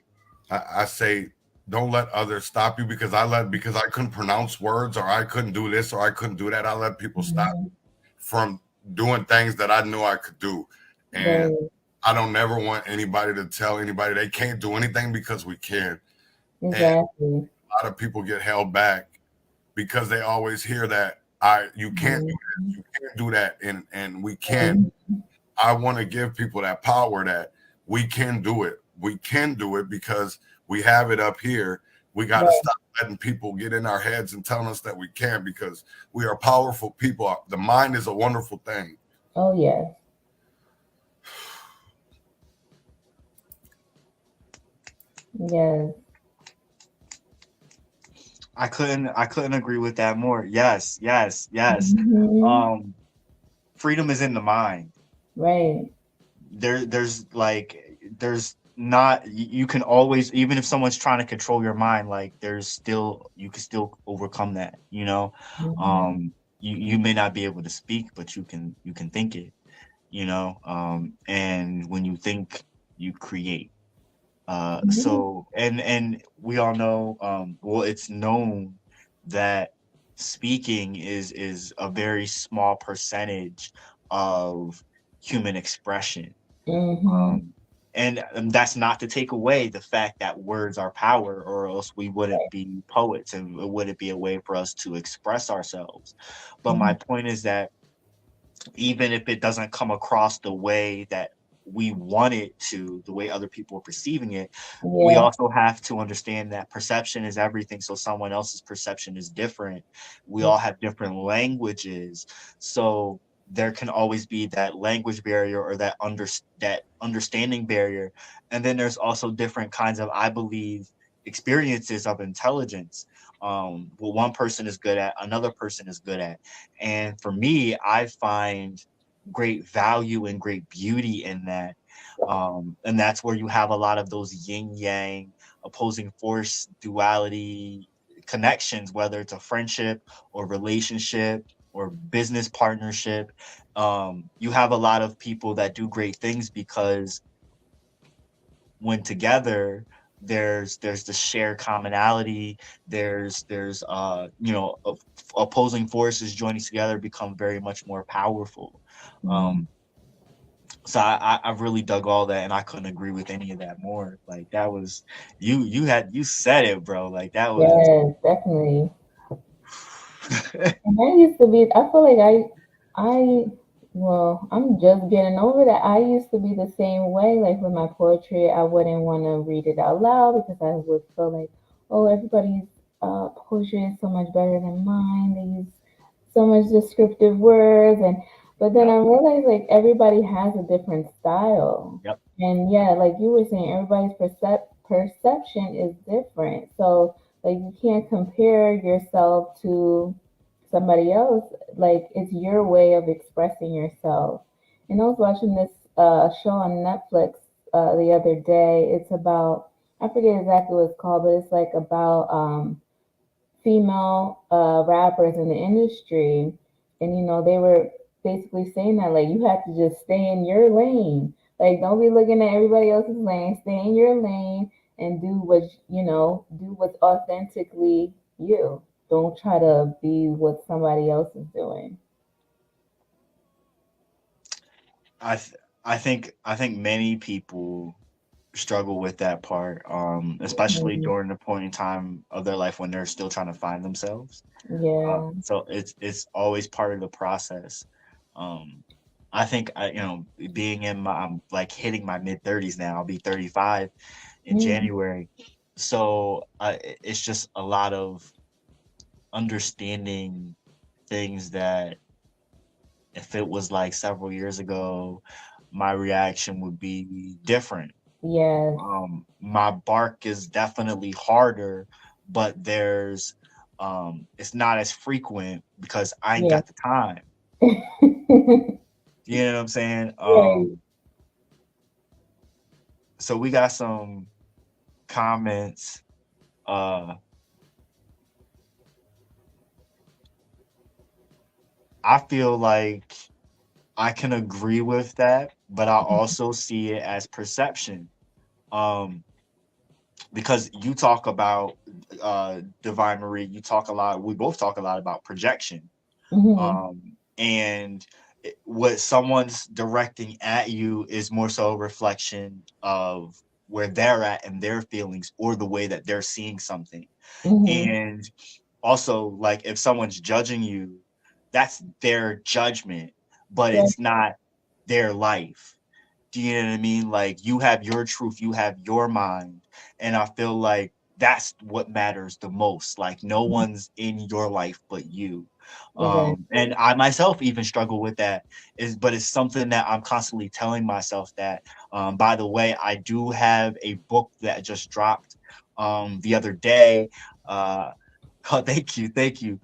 I say, don't let others stop you because because I couldn't pronounce words or I couldn't do this or I couldn't do that. I let people stop Mhm. me from doing things that I knew I could do. And Right. I don't never want anybody to tell anybody they can't do anything because we can. And Exactly. a lot of people get held back because they always hear that you can't do Mhm. this, you can't do that, and we can. Mhm. I want to give people that power that we can do it. We can do it because we have it up here. We got to Right. stop letting people get in our heads and telling us that we can't because we are powerful people. The mind is a wonderful thing. Oh yes. Yes. I couldn't agree with that more. Yes, yes, yes. Mhm. Um, freedom is in the mind. Right. There's not, you can always, even if someone's trying to control your mind, like there's still, you can still overcome that, you know. Mhm. um you may not be able to speak, but you can think it, you know. And when you think, you create. Mhm. So, and we all know, well, it's known that speaking is a very small percentage of human expression. Mhm. um, and that's not to take away the fact that words are power, or else we wouldn't be poets and it wouldn't be a way for us to express ourselves. But my Mhm. point is that even if it doesn't come across the way that we want it to, the way other people are perceiving it, we Yeah. also have to understand that perception is everything. So someone else's perception is different. We Yeah. all have different languages. So there can always be that language barrier, or that understanding barrier. And then there's also different kinds of, I believe, experiences of intelligence. What one person is good at, another person is good at. And for me, I find great value and great beauty in that. And that's where you have a lot of those yin yang, opposing force, duality connections, whether it's a friendship or relationship or business partnership. You have a lot of people that do great things because when together, there's the shared commonality. There's opposing forces joining together become very much more powerful. Mhm. um so I really dug all that, and I couldn't agree with any of that more. Like that was, you said it, bro. Like that was Yes, definitely. And I used to be, I feel like well, I'm just getting over that. I used to be the same way. Like with my poetry, I wouldn't want to read it out loud because I would feel like, oh, everybody's poetry is so much better than mine. They use so much descriptive words. But then yep, I realized like everybody has a different style. yep. And yeah, like you were saying, everybody's perception is different. So like you can't compare yourself to somebody else. Like it's your way of expressing yourself. And I was watching this show on Netflix the other day. It's about, I forget exactly what it's called, but it's like about female rappers in the industry. And they were basically saying that like you have to just stay in your lane. Like don't be looking at everybody else's lane. Stay in your lane and do what's authentically you. Don't try to be what somebody else is doing. I think many people struggle with that part, especially Mhm. during the point in time of their life when they're still trying to find themselves. Yeah. So it's always part of the process. Um, I think being I'm like hitting my mid 30s now. I'll be 35 in Mm. January. So it's just a lot of understanding things that if it was like several years ago, my reaction would be different. Yes. My bark is definitely harder, but it's not as frequent because I ain't Yeah. got the time. You know what I'm saying? Right. So we got some comments. Uh, I feel like I can agree with that, but I also see it as perception. Um, because you talk about Divine Marie, you talk a lot. We both talk a lot about projection, Mm-hmm. and what someone's directing at you is more so a reflection of where they're at and their feelings or the way that they're seeing something. Mm-hmm. And also, like, if someone's judging you, that's their judgment, but Yeah. it's not their life. Do you know what I mean? Like, you have your truth, you have your mind, and I feel like that's what matters the most. Like, no one's in your life but you. Exactly. And I myself even struggle with that. But it's something that I'm constantly telling myself that. By the way, I do have a book that just dropped the other day. Uh, oh, thank you.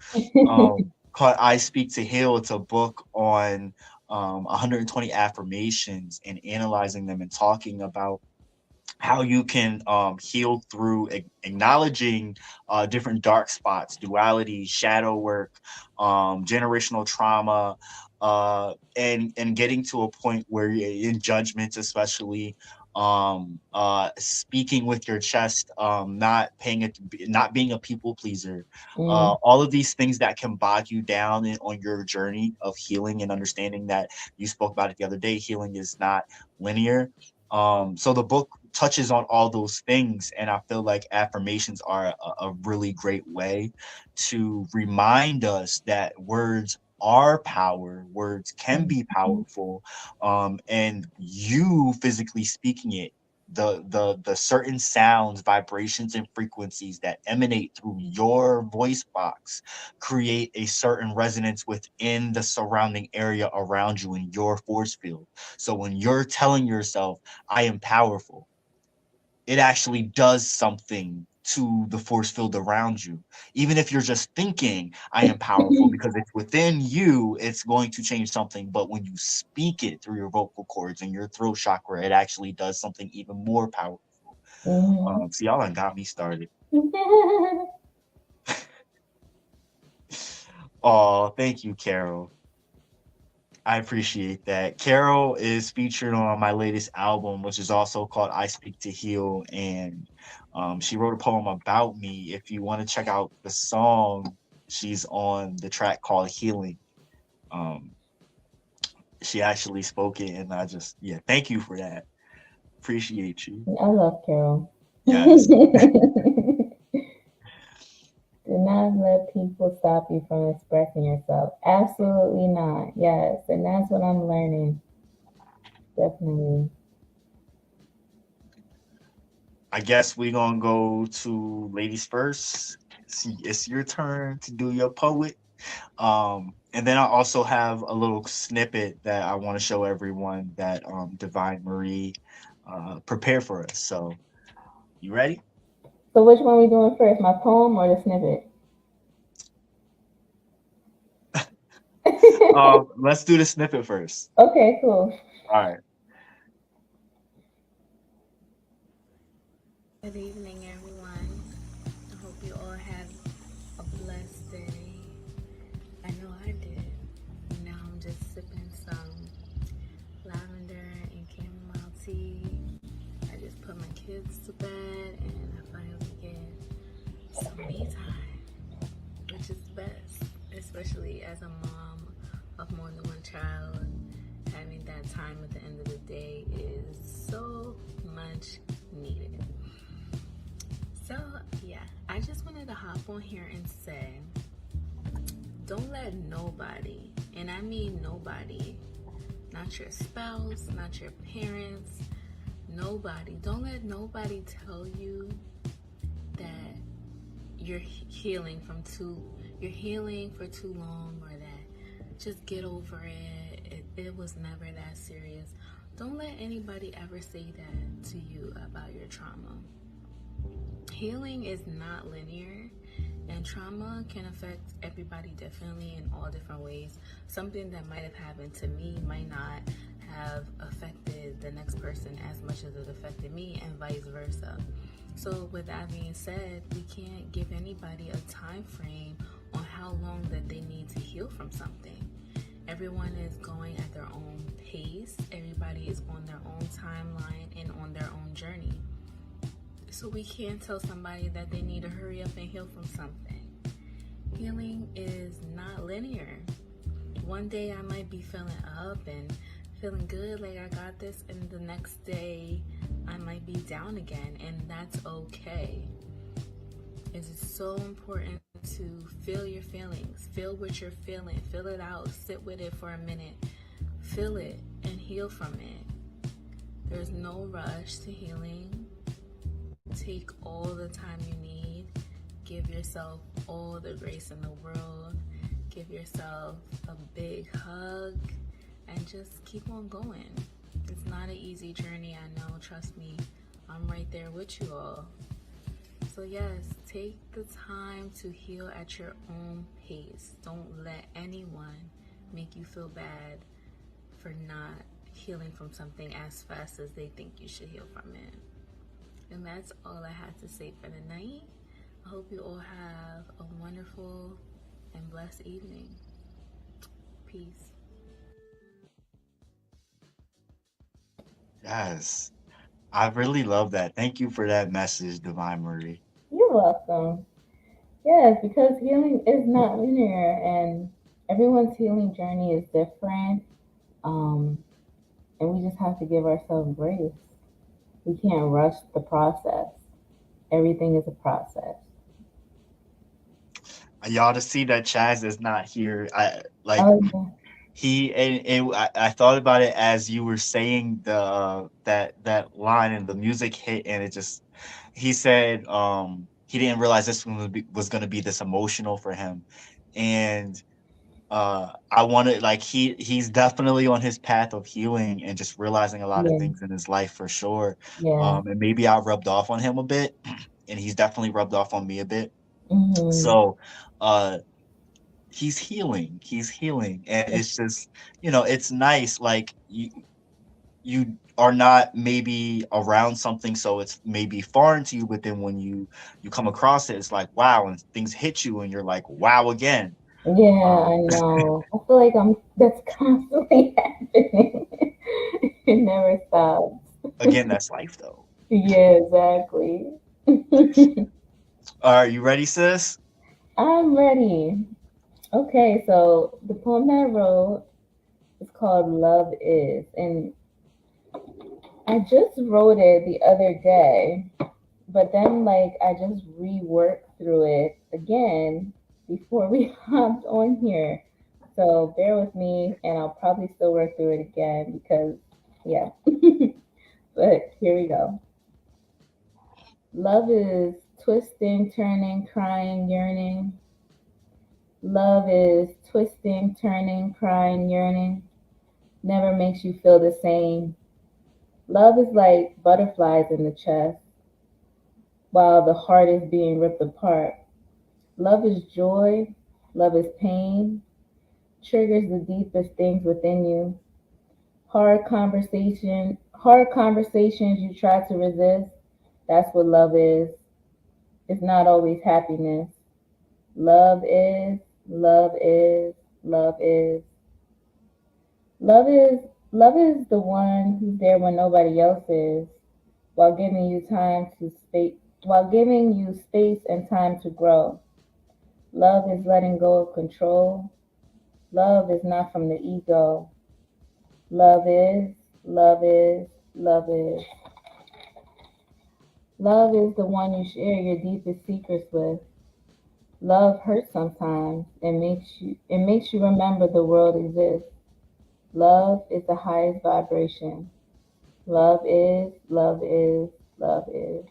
Called "I Speak to Heal." It's a book on 120 affirmations and analyzing them and talking about how you can heal through acknowledging different dark spots, duality, shadow work, generational trauma, and getting to a point where you're in judgments, especially speaking with your chest, not paying it, not being a people pleaser, Mm, all of these things that can bog you down on your journey of healing and understanding that you spoke about it the other day. Healing is not linear. So the book touches on all those things, and I feel like affirmations are a really great way to remind us that words are power, words can be mhm, powerful, and you physically speaking it, the certain sounds, vibrations, and frequencies that emanate through your voice box create a certain resonance within the surrounding area around you in your force field. So when you're telling yourself, I am powerful, it actually does something to the force field around you. Even if you're just thinking, I am powerful, because it's within you, it's going to change something. But when you speak it through your vocal cords and your throat chakra, it actually does something even more powerful. mhm. See, y'all done got me started. Oh, thank you, Carol. I appreciate that. Carol is featured on my latest album, which is also called I Speak to Heal. And she wrote a poem about me. If you want to check out the song, she's on the track called Healing. Um, she actually spoke it, and I just, yeah, thank you for that. Appreciate you. I love Carol. Yes. Do not let people stop you from expressing yourself. Absolutely not. Yes. And that's what I'm learning. Definitely. I guess we're going to go to ladies first. See, it's your turn to do your poet. And then I also have a little snippet that I want to show everyone that Divine Marie prepared for us. So, you ready? So which one are we doing first? My poem or the snippet? Let's do the snippet first. Okay, cool. All right. Good evening, everyone. I hope you all had a blessed day. I know I did. Now I'm just sipping some lavender and chamomile tea. I just put my kids to bed and I finally get some me time, which is the best, especially as a mom of more than one child. Having that time at the end of the day is so much needed. So, yeah, I just wanted to hop on here and say, don't let nobody, and I mean nobody, not your spouse, not your parents, nobody, don't let nobody tell you that you're healing for too long, or that just get over it. It was never that serious. Don't let anybody ever say that to you about your trauma. Healing is not linear, and trauma can affect everybody differently in all different ways. Something that might have happened to me might not have affected the next person as much as it affected me, and vice versa. So with that being said, we can't give anybody a time frame on how long that they need to heal from something. Everyone is going at their own pace. Everybody is on their own timeline and on their own journey. So we can't tell somebody that they need to hurry up and heal from something. Healing is not linear. One day I might be feeling up and feeling good, like I got this, and the next day I might be down again, and that's okay. It's so important to feel your feelings, feel what you're feeling, feel it out, sit with it for a minute, feel it, and heal from it. There's no rush to healing. Take all the time you need. Give yourself all the grace in the world. Give yourself a big hug and just keep on going. It's not an easy journey, I know, trust me. I'm right there with you all. So yes, take the time to heal at your own pace. Don't let anyone make you feel bad for not healing from something as fast as they think you should heal from it. And that's all I have to say for the night. I hope you all have a wonderful and blessed evening. Peace. Yes. I really love that. Thank you for that message, Divine Marie. You're welcome. Yes, because healing is not linear and everyone's healing journey is different. Um, and we just have to give ourselves grace. We can't rush the process. Everything is a process. Y'all to see that Chaz is not here. I like Oh, yeah. he and I thought about it as you were saying the that line and the music hit and it just he said he didn't realize this one was gonna be this emotional for him. And I wanted like he's definitely on his path of healing and just realizing a lot of Yeah. things in his life for sure. Yeah. And maybe I rubbed off on him a bit and he's definitely rubbed off on me a bit. Mm-hmm. So uh he's healing and it's just it's nice like you are not maybe around something so it's maybe foreign to you but then when you come across it it's like wow and things hit you and you're like wow again. Yeah, I um know. I feel like that's constantly happening. It never stops. Again, that's life though. Yeah, exactly. All right, you ready, sis? I'm ready. Okay, so the poem that I wrote is called Love Is. And I just wrote it the other day, but then like I just reworked through it again before we hopped on here. So bear with me and I'll probably still work through it again because yeah. But here we go. Love is twisting, turning, crying, yearning. Love is twisting, turning, crying, yearning. Never makes you feel the same. Love is like butterflies in the chest while the heart is being ripped apart. Love is joy. Love is pain. Triggers the deepest things within you. Hard conversations you try to resist. That's what love is. It's not always happiness. Love is, love is, love is. Love is love is the one who's there when nobody else is, while giving you space and time to grow. Love is letting go of control. Love is not from the ego. Love is, love is, love is. Love is the one you share your deepest secrets with. Love hurts sometimes and makes you remember the world exists. Love is the highest vibration. Love is, love is, love is.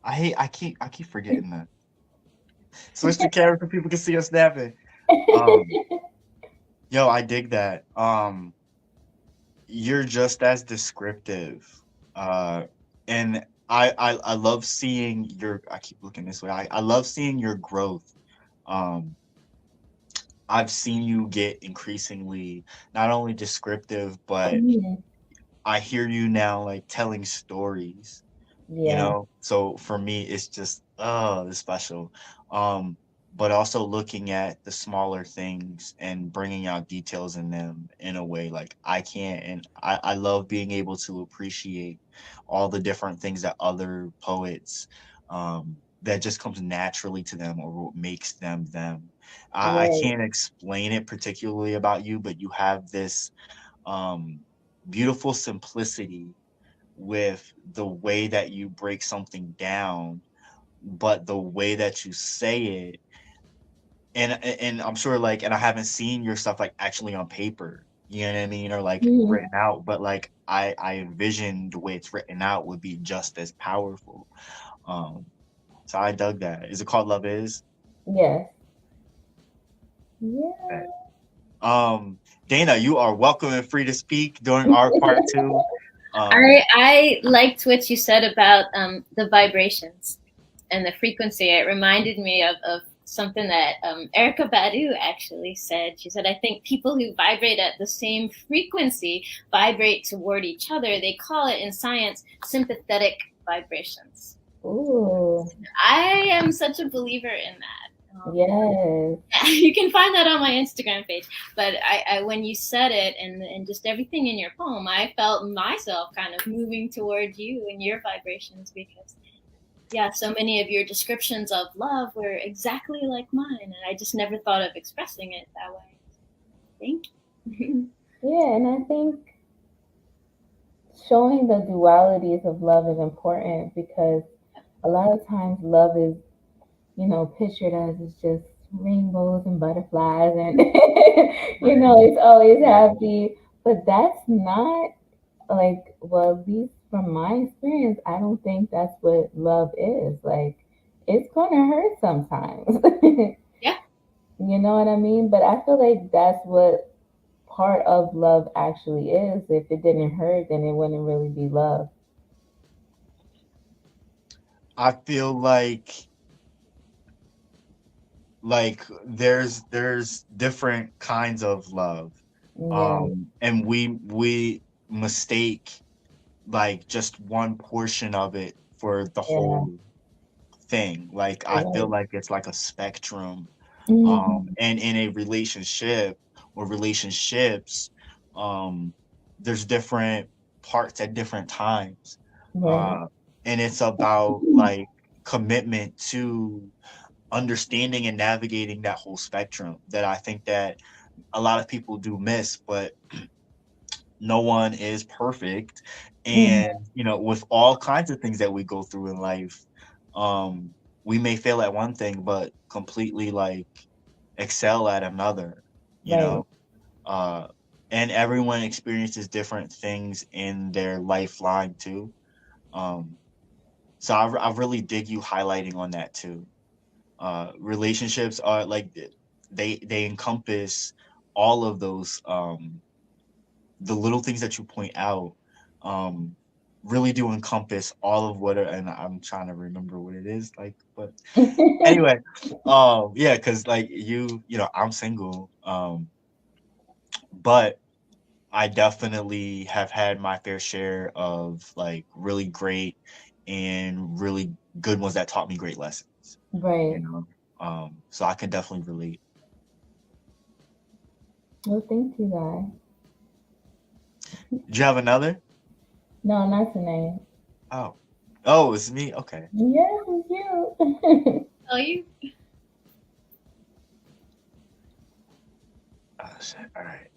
I keep forgetting that. Switch the camera so people can see us snapping. Um, yo, I dig that. You're just as descriptive. Uh, and I love seeing your. I keep looking this way. I love seeing your growth. Um, I've seen you get increasingly not only descriptive, but Mhm. I hear you now like telling stories. Yeah. So for me, it's just Oh, it's special. Um, but also looking at the smaller things and bringing out details in them in a way like I can't. And I love being able to appreciate all the different things that other poets, that just comes naturally to them or what makes them them. I Right. can't explain it particularly about you, but you have this um, beautiful simplicity with the way that you break something down, but the way that you say it, and I'm sure like, and I haven't seen your stuff like actually on paper, you know what I mean, or like Mhm. written out, but like I envision the way it's written out would be just as powerful. Um, so I dug that. Is it called Love Is? Yes. Okay. Yeah. Dana, you are welcome and free to speak during our part two. Um, I liked what you said about the vibrations and the frequency. It reminded me of something that Erica Badu actually said. She said, I think people who vibrate at the same frequency vibrate toward each other. They call it in science sympathetic vibrations. Ooh. I am such a believer in that. Yes. You can find that on my Instagram page. But when you said it and just everything in your poem, I felt myself kind of moving towards you and your vibrations because, yeah, so many of your descriptions of love were exactly like mine, and I just never thought of expressing it that way. Thank you. Yeah, and I think showing the dualities of love is important because a lot of times love is, pictured as it's just rainbows and butterflies and right. it's always happy. But that's not like, well, at least from my experience, I don't think that's what love is. Like, it's gonna hurt sometimes. Yeah. You know what I mean? But I feel like that's what part of love actually is. If it didn't hurt, then it wouldn't really be love. I feel like there's different kinds of love, Yeah, and we mistake like just one portion of it for the yeah, whole thing. Like I feel right. like it's like a spectrum, Hmm. and in a relationship or relationships, um, there's different parts at different times, Right. uh, and it's about like commitment to understanding and navigating that whole spectrum that I think that a lot of people do miss, but no one is perfect. Hmm. And, with all kinds of things that we go through in life, um, we may fail at one thing, but completely like excel at another, you Right. know? Uh, and everyone experiences different things in their lifeline too. Um, so I really dig you highlighting on that too. Relationships are like they encompass all of those, the little things that you point out, um really do encompass all of what and I'm trying to remember what it is like, but anyway, yeah, because like I'm single, but I definitely have had my fair share of like really great and really good ones that taught me great lessons, you Right. know so I can definitely relate. Well, thank you, guys. Did you have another? No, not tonight. Oh, oh, it's me. Okay. Yes, it's you. Tell you? Oh, shit. All right.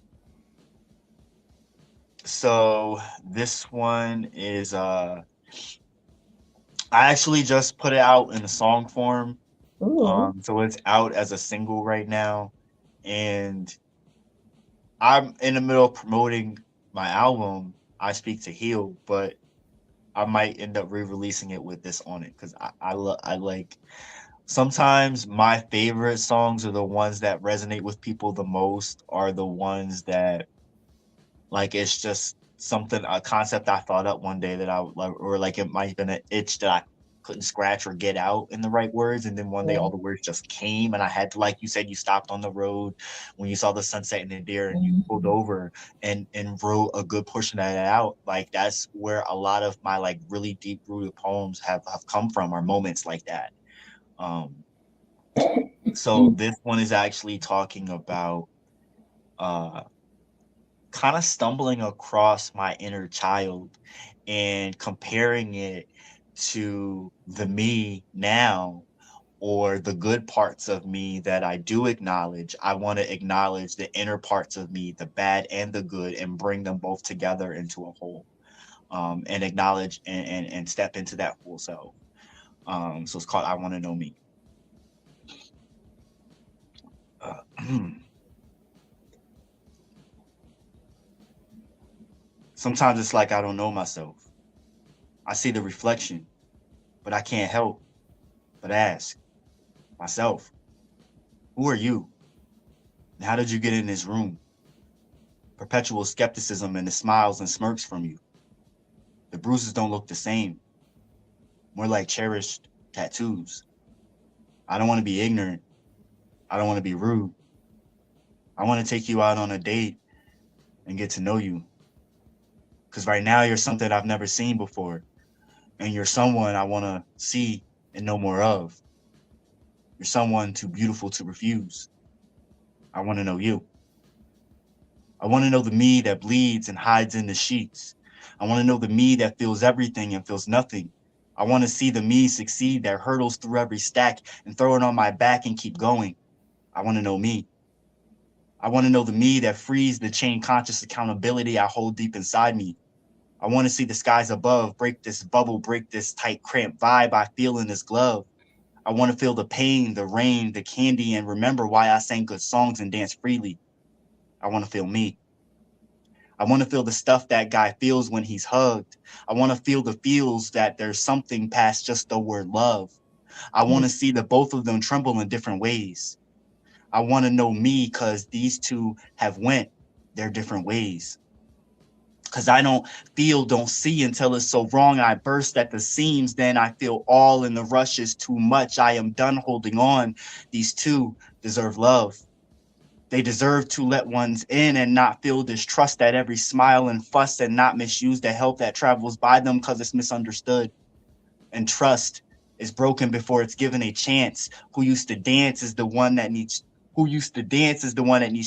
So this one is I actually just put it out in a song form. Ooh. So it's out as a single right now, and I'm in the middle of promoting my album, I Speak to Heal, but I might end up re-releasing it with this on it because I like, sometimes my favorite songs are the ones that resonate with people the most, are the ones that like it's just something, a concept I thought up one day that I would like, or like it might have been an itch that I couldn't scratch or get out in the right words. And then one day Yeah. all the words just came and I had to, like you said, you stopped on the road when you saw the sunset in the deer and you pulled Mhm. over and wrote a good portion of that out. Like that's where a lot of my like really deep rooted poems have come from, are moments like that. Um, so this one is actually talking about uh, kind of stumbling across my inner child and comparing it to the me now, or the good parts of me that I do acknowledge. I want to acknowledge the inner parts of me, the bad and the good, and bring them both together into a whole, and acknowledge and step into that full self. So it's called I Want to Know Me. Sometimes it's like I don't know myself. I see the reflection, but I can't help but ask myself, who are you? And how did you get in this room? Perpetual skepticism and the smiles and smirks from you. The bruises don't look the same, more like cherished tattoos. I don't want to be ignorant. I don't want to be rude. I want to take you out on a date and get to know you. Because right now you're something I've never seen before. And you're someone I want to see and know more of. You're someone too beautiful to refuse. I want to know you. I want to know the me that bleeds and hides in the sheets. I want to know the me that feels everything and feels nothing. I want to see the me succeed that hurdles through every stack and throw it on my back and keep going. I want to know me. I want to know the me that frees the chain conscious accountability I hold deep inside me. I want to see the skies above break this bubble, break this tight, cramped vibe I feel in this glove. I want to feel the pain, the rain, the candy, and remember why I sang good songs and danced freely. I want to feel me. I want to feel the stuff that guy feels when he's hugged. I want to feel the feels that there's something past just the word love. I want to see the both of them tremble in different ways. I want to know me because these two have went their different ways. Because I don't see until it's so wrong. I burst at the seams, then I feel all in the rush is too much. I am done holding on. These two deserve love. They deserve to let ones in and not feel distrust at every smile and fuss, and not misuse the help that travels by them because it's misunderstood. And trust is broken before it's given a chance. Who used to dance is the one that needs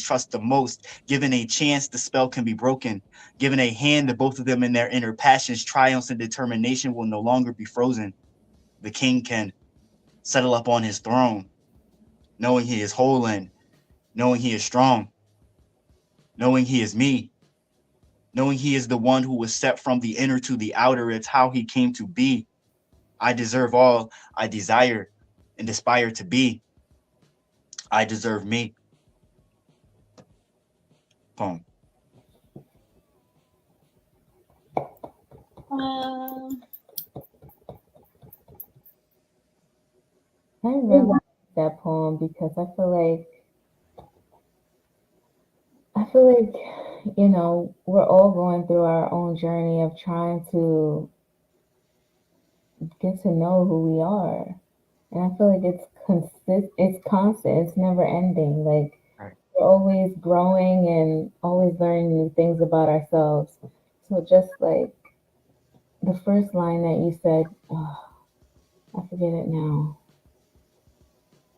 trust the most. Given a chance, the spell can be broken. Given a hand to both of them in their inner passions, triumphs and determination will no longer be frozen. The king can settle up on his throne, knowing he is whole and knowing he is strong, knowing he is me, knowing he is the one who was set from the inner to the outer. It's how he came to be. I deserve all I desire and aspire to be. I deserve me. Poem. Um, I really like that poem because I feel like, we're all going through our own journey of trying to get to know who we are. And I feel like it's constant, it's never ending. Like Right. we're always growing and always learning new things about ourselves. So just like the first line that you said, oh, I forget it now.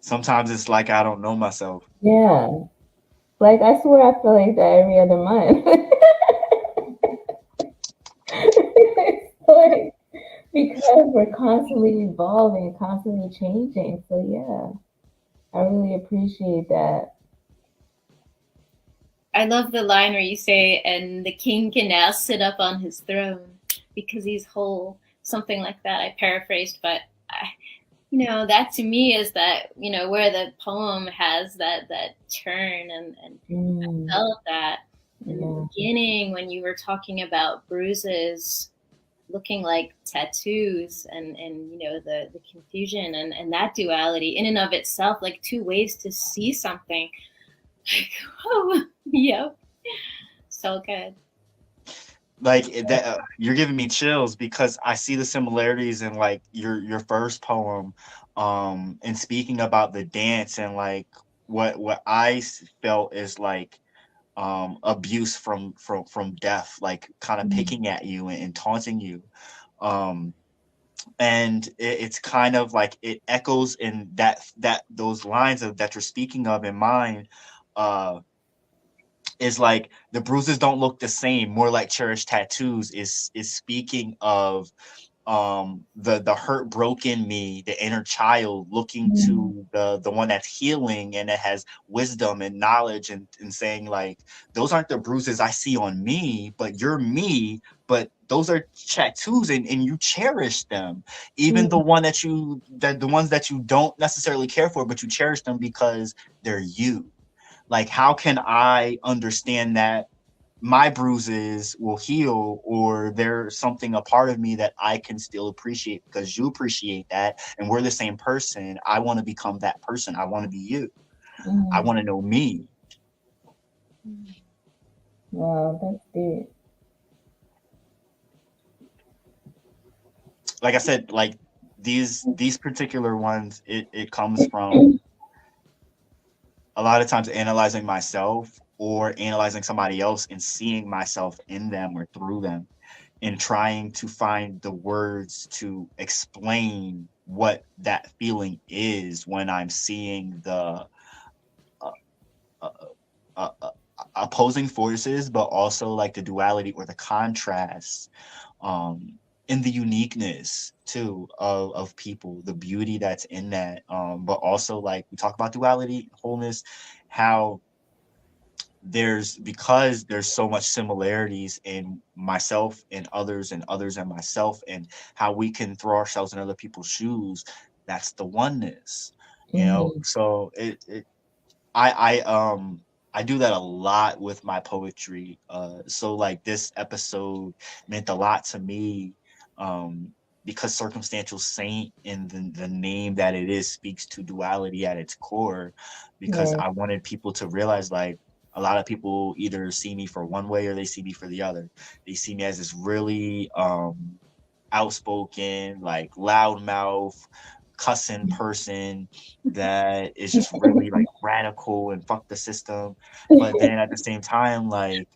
Sometimes it's like I don't know myself. Yeah. Like I swear I feel like that every other month. It's like because we're constantly evolving, constantly changing. So yeah, I really appreciate that. I love the line where you say, "And the king can now sit up on his throne because he's whole." Something like that. I paraphrased, but that to me is that where the poem has that turn, and I Mm, felt that in the yeah. beginning when you were talking about bruises looking like tattoos, and the confusion, and that duality in and of itself, like two ways to see something. Like, oh, yep, so good. Like that, you're giving me chills because I see the similarities in like your first poem, and speaking about the dance and like what felt is like abuse from death, like kind of Mm, picking at you and taunting you. Um, and it's kind of like it echoes in that those lines of that you're speaking of in mine. uh is like the bruises don't look the same, more like cherished tattoos is speaking of the hurt broken me, the inner child looking Mhm. to the one that's healing and it has wisdom and knowledge, and saying like those aren't the bruises I see on me, but you're me, but those are tattoos, and you cherish them, even the Mhm. one that the ones that you don't necessarily care for, but you cherish them because they're you. Like, how can I understand that my bruises will heal, or there's something a part of me that I can still appreciate because you appreciate that, and we're the same person? I want to become that person. I want to be you. I Mhm. want to know me. Wow, that's deep. Like I said, like these particular ones, it comes from a lot of times analyzing myself or analyzing somebody else and seeing myself in them or through them, and trying to find the words to explain what that feeling is when I'm seeing the uh, uh, uh, opposing forces, but also like the duality or the contrast, um, and the uniqueness too of people, the beauty that's in that. But also, like, we talk about duality, wholeness, how because there's so much similarities in myself and others and myself, and how we can throw ourselves in other people's shoes. That's the oneness, Mhm. so I do that a lot with my poetry. So like this episode meant a lot to me, um because circumstantial saint, in the name that it is, speaks to duality at its core, because Right. I wanted people to realize, like, a lot of people either see me for one way or they see me for the other. They see me as this really outspoken, like loudmouth, cussing person that is just really like radical and fuck the system. But then at the same time, like,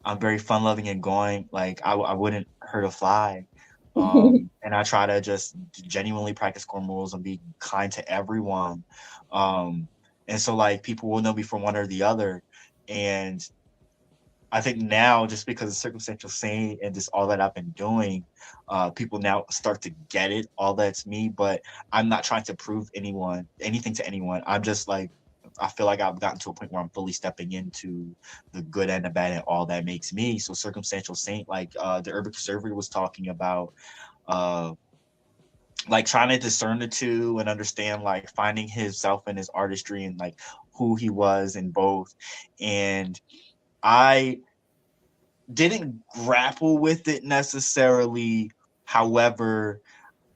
I'm very fun loving and going. Like, I wouldn't hurt a fly. And I try to just genuinely practice core morals and be kind to everyone. Um, and so like people will know me from one or the other. And I think now, just because of circumstantial saying and just all that I've been doing, people now start to get it, all that's me. But I'm not trying to prove anything to anyone. I'm just like, I feel like I've gotten to a point where I'm fully stepping into the good and the bad and all that makes me. So circumstantial saint, like the urban conservator was talking about, uh, like trying to discern the two and understand, like finding himself in his artistry and like who he was in both. And I didn't grapple with it necessarily. However,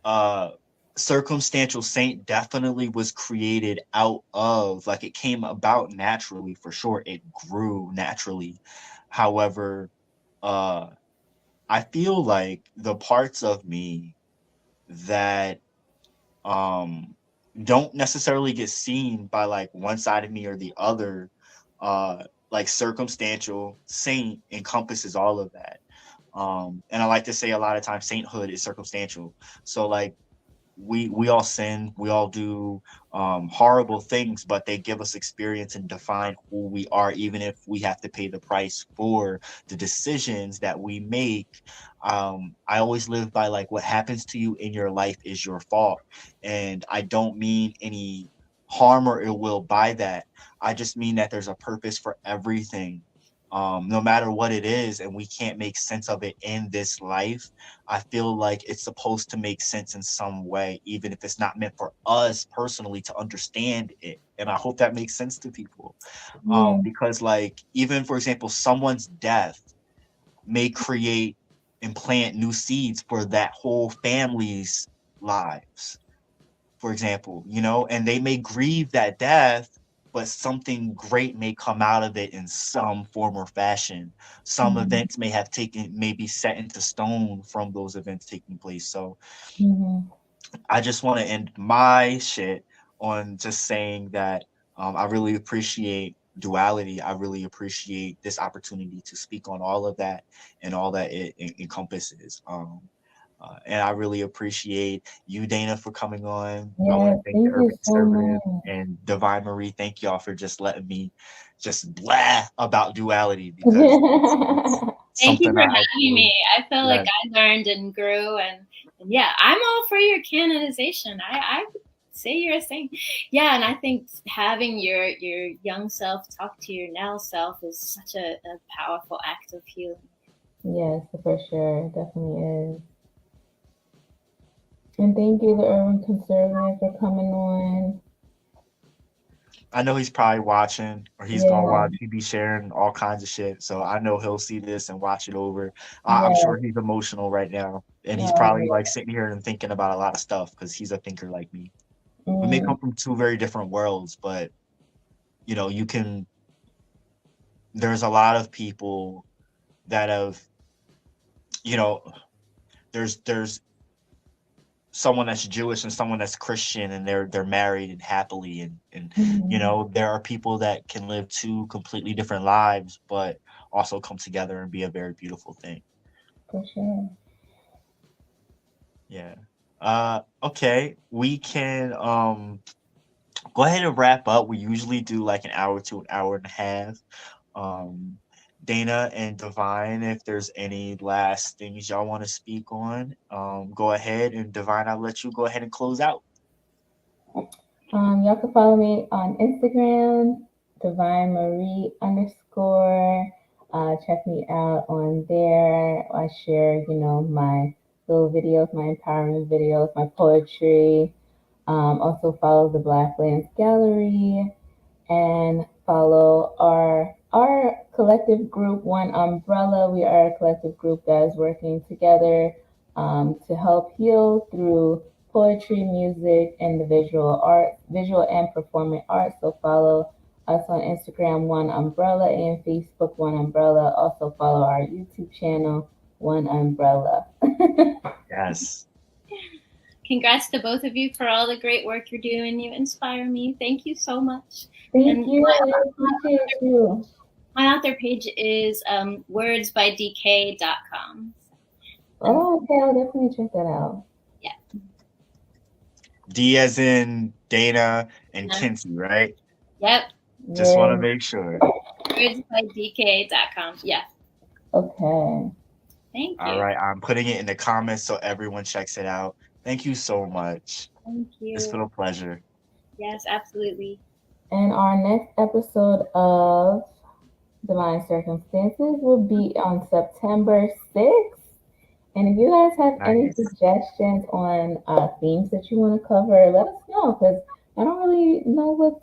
uh circumstantial saint definitely was created out of, like, it came about naturally, for sure. It grew naturally. However, uh I feel like the parts of me that um don't necessarily get seen by like one side of me or the other, like circumstantial saint encompasses all of that. And I like to say a lot of times sainthood is circumstantial. So like we all sin, we all do horrible things, but they give us experience and define who we are, even if we have to pay the price for the decisions that we make. I always live by, like, what happens to you in your life is your fault, and I don't mean any harm or ill will by that. I just mean that there's a purpose for everything, no matter what it is, and we can't make sense of it in this life. I feel like it's supposed to make sense in some way, even if it's not meant for us personally to understand it. And I hope that makes sense to people. Yeah. Because, like, even for example, someone's death may create and plant new seeds for that whole family's lives, for example, and they may grieve that death, but something great may come out of it in some form or fashion. Some Mhm. events may be set into stone from those events taking place. So Mhm. I just want to end my shit on just saying that I really appreciate duality. I really appreciate this opportunity to speak on all of that and all that it encompasses. And I really appreciate you, Dana, for coming on. I want Yes, to thank the thank you Urban so Conservative much. and Divine Marie. Thank y'all for just letting me just blah about duality, because it's Thank you something for I having me. I feel like yes. I learned and grew, and yeah, I'm all for your canonization. I would say you're a saint. Yeah, and I think having your young self talk to your now self is such a powerful act of healing. Yes, for sure. Definitely is. And thank you, the Urban Conservative, for coming on. I know he's probably watching, or he's gonna Yeah, watch. He be sharing all kinds of shit, so I know he'll see this and watch it over. I'm yeah. sure he's emotional right now, and he's probably No, like sitting here and thinking about a lot of stuff because he's a thinker like me. We may mm, come from two very different worlds, but you know, you can. There's a lot of people that have, you know, there's someone that's Jewish and someone that's Christian, and they're married and happily, and you mhm, know, there are people that can live two completely different lives but also come together and be a very beautiful thing. for sure. Yeah. Okay, we can go ahead and wrap up. We usually do like an hour to an hour and a half. um Dana and Divine, if there's any last things y'all want to speak on, go ahead, and Divine, I'll let you go ahead and close out. Y'all can follow me on Instagram, Divine Marie underscore. Check me out on there. I share, my little videos, my empowerment videos, my poetry. Also follow the Black Lands Gallery and follow our collective group, One Umbrella. We are a collective group that is working together to help heal through poetry, music, and the visual and performing arts. So follow us on Instagram, One Umbrella, and Facebook, One Umbrella. Also follow our YouTube channel, One Umbrella. Yes. Congrats to both of you for all the great work you're doing. You inspire me. Thank you so much. Thank you. I appreciate you. My author page is wordsbydk.com. Oh, okay. I'll definitely check that out. Yeah. D as in Dana and Yeah. Kinsey, right? Yep. Just want to Yeah. make sure. Wordsbydk.com. Yeah. Okay. Thank All you. right, I'm putting it in the comments so everyone checks it out. Thank you so much. Thank It's been you. a pleasure. Yes, absolutely. And our next episode of Divine Circumstances will be on September 6th. And if you guys have any Nice. suggestions on themes that you want to cover, let us know because I don't really know what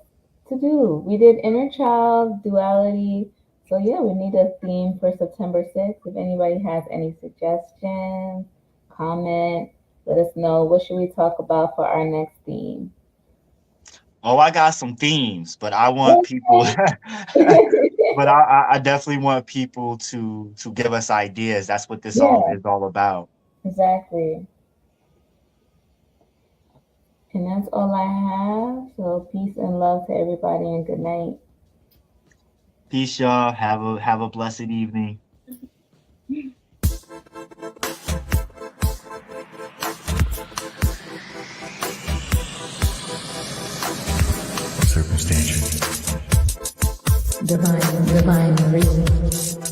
to do. We did inner child, duality. So, yeah, we need a theme for September 6th. If anybody has any suggestions, comment, let us know. What should we talk about for our next theme? Oh, I got some themes, but I want people but I definitely want people to give us ideas. That's what this all Yeah, is all about. exactly. And that's all I have. So peace and love to everybody and good night. Peace, y'all. Have a blessed evening. Circumstantial. Divine reason.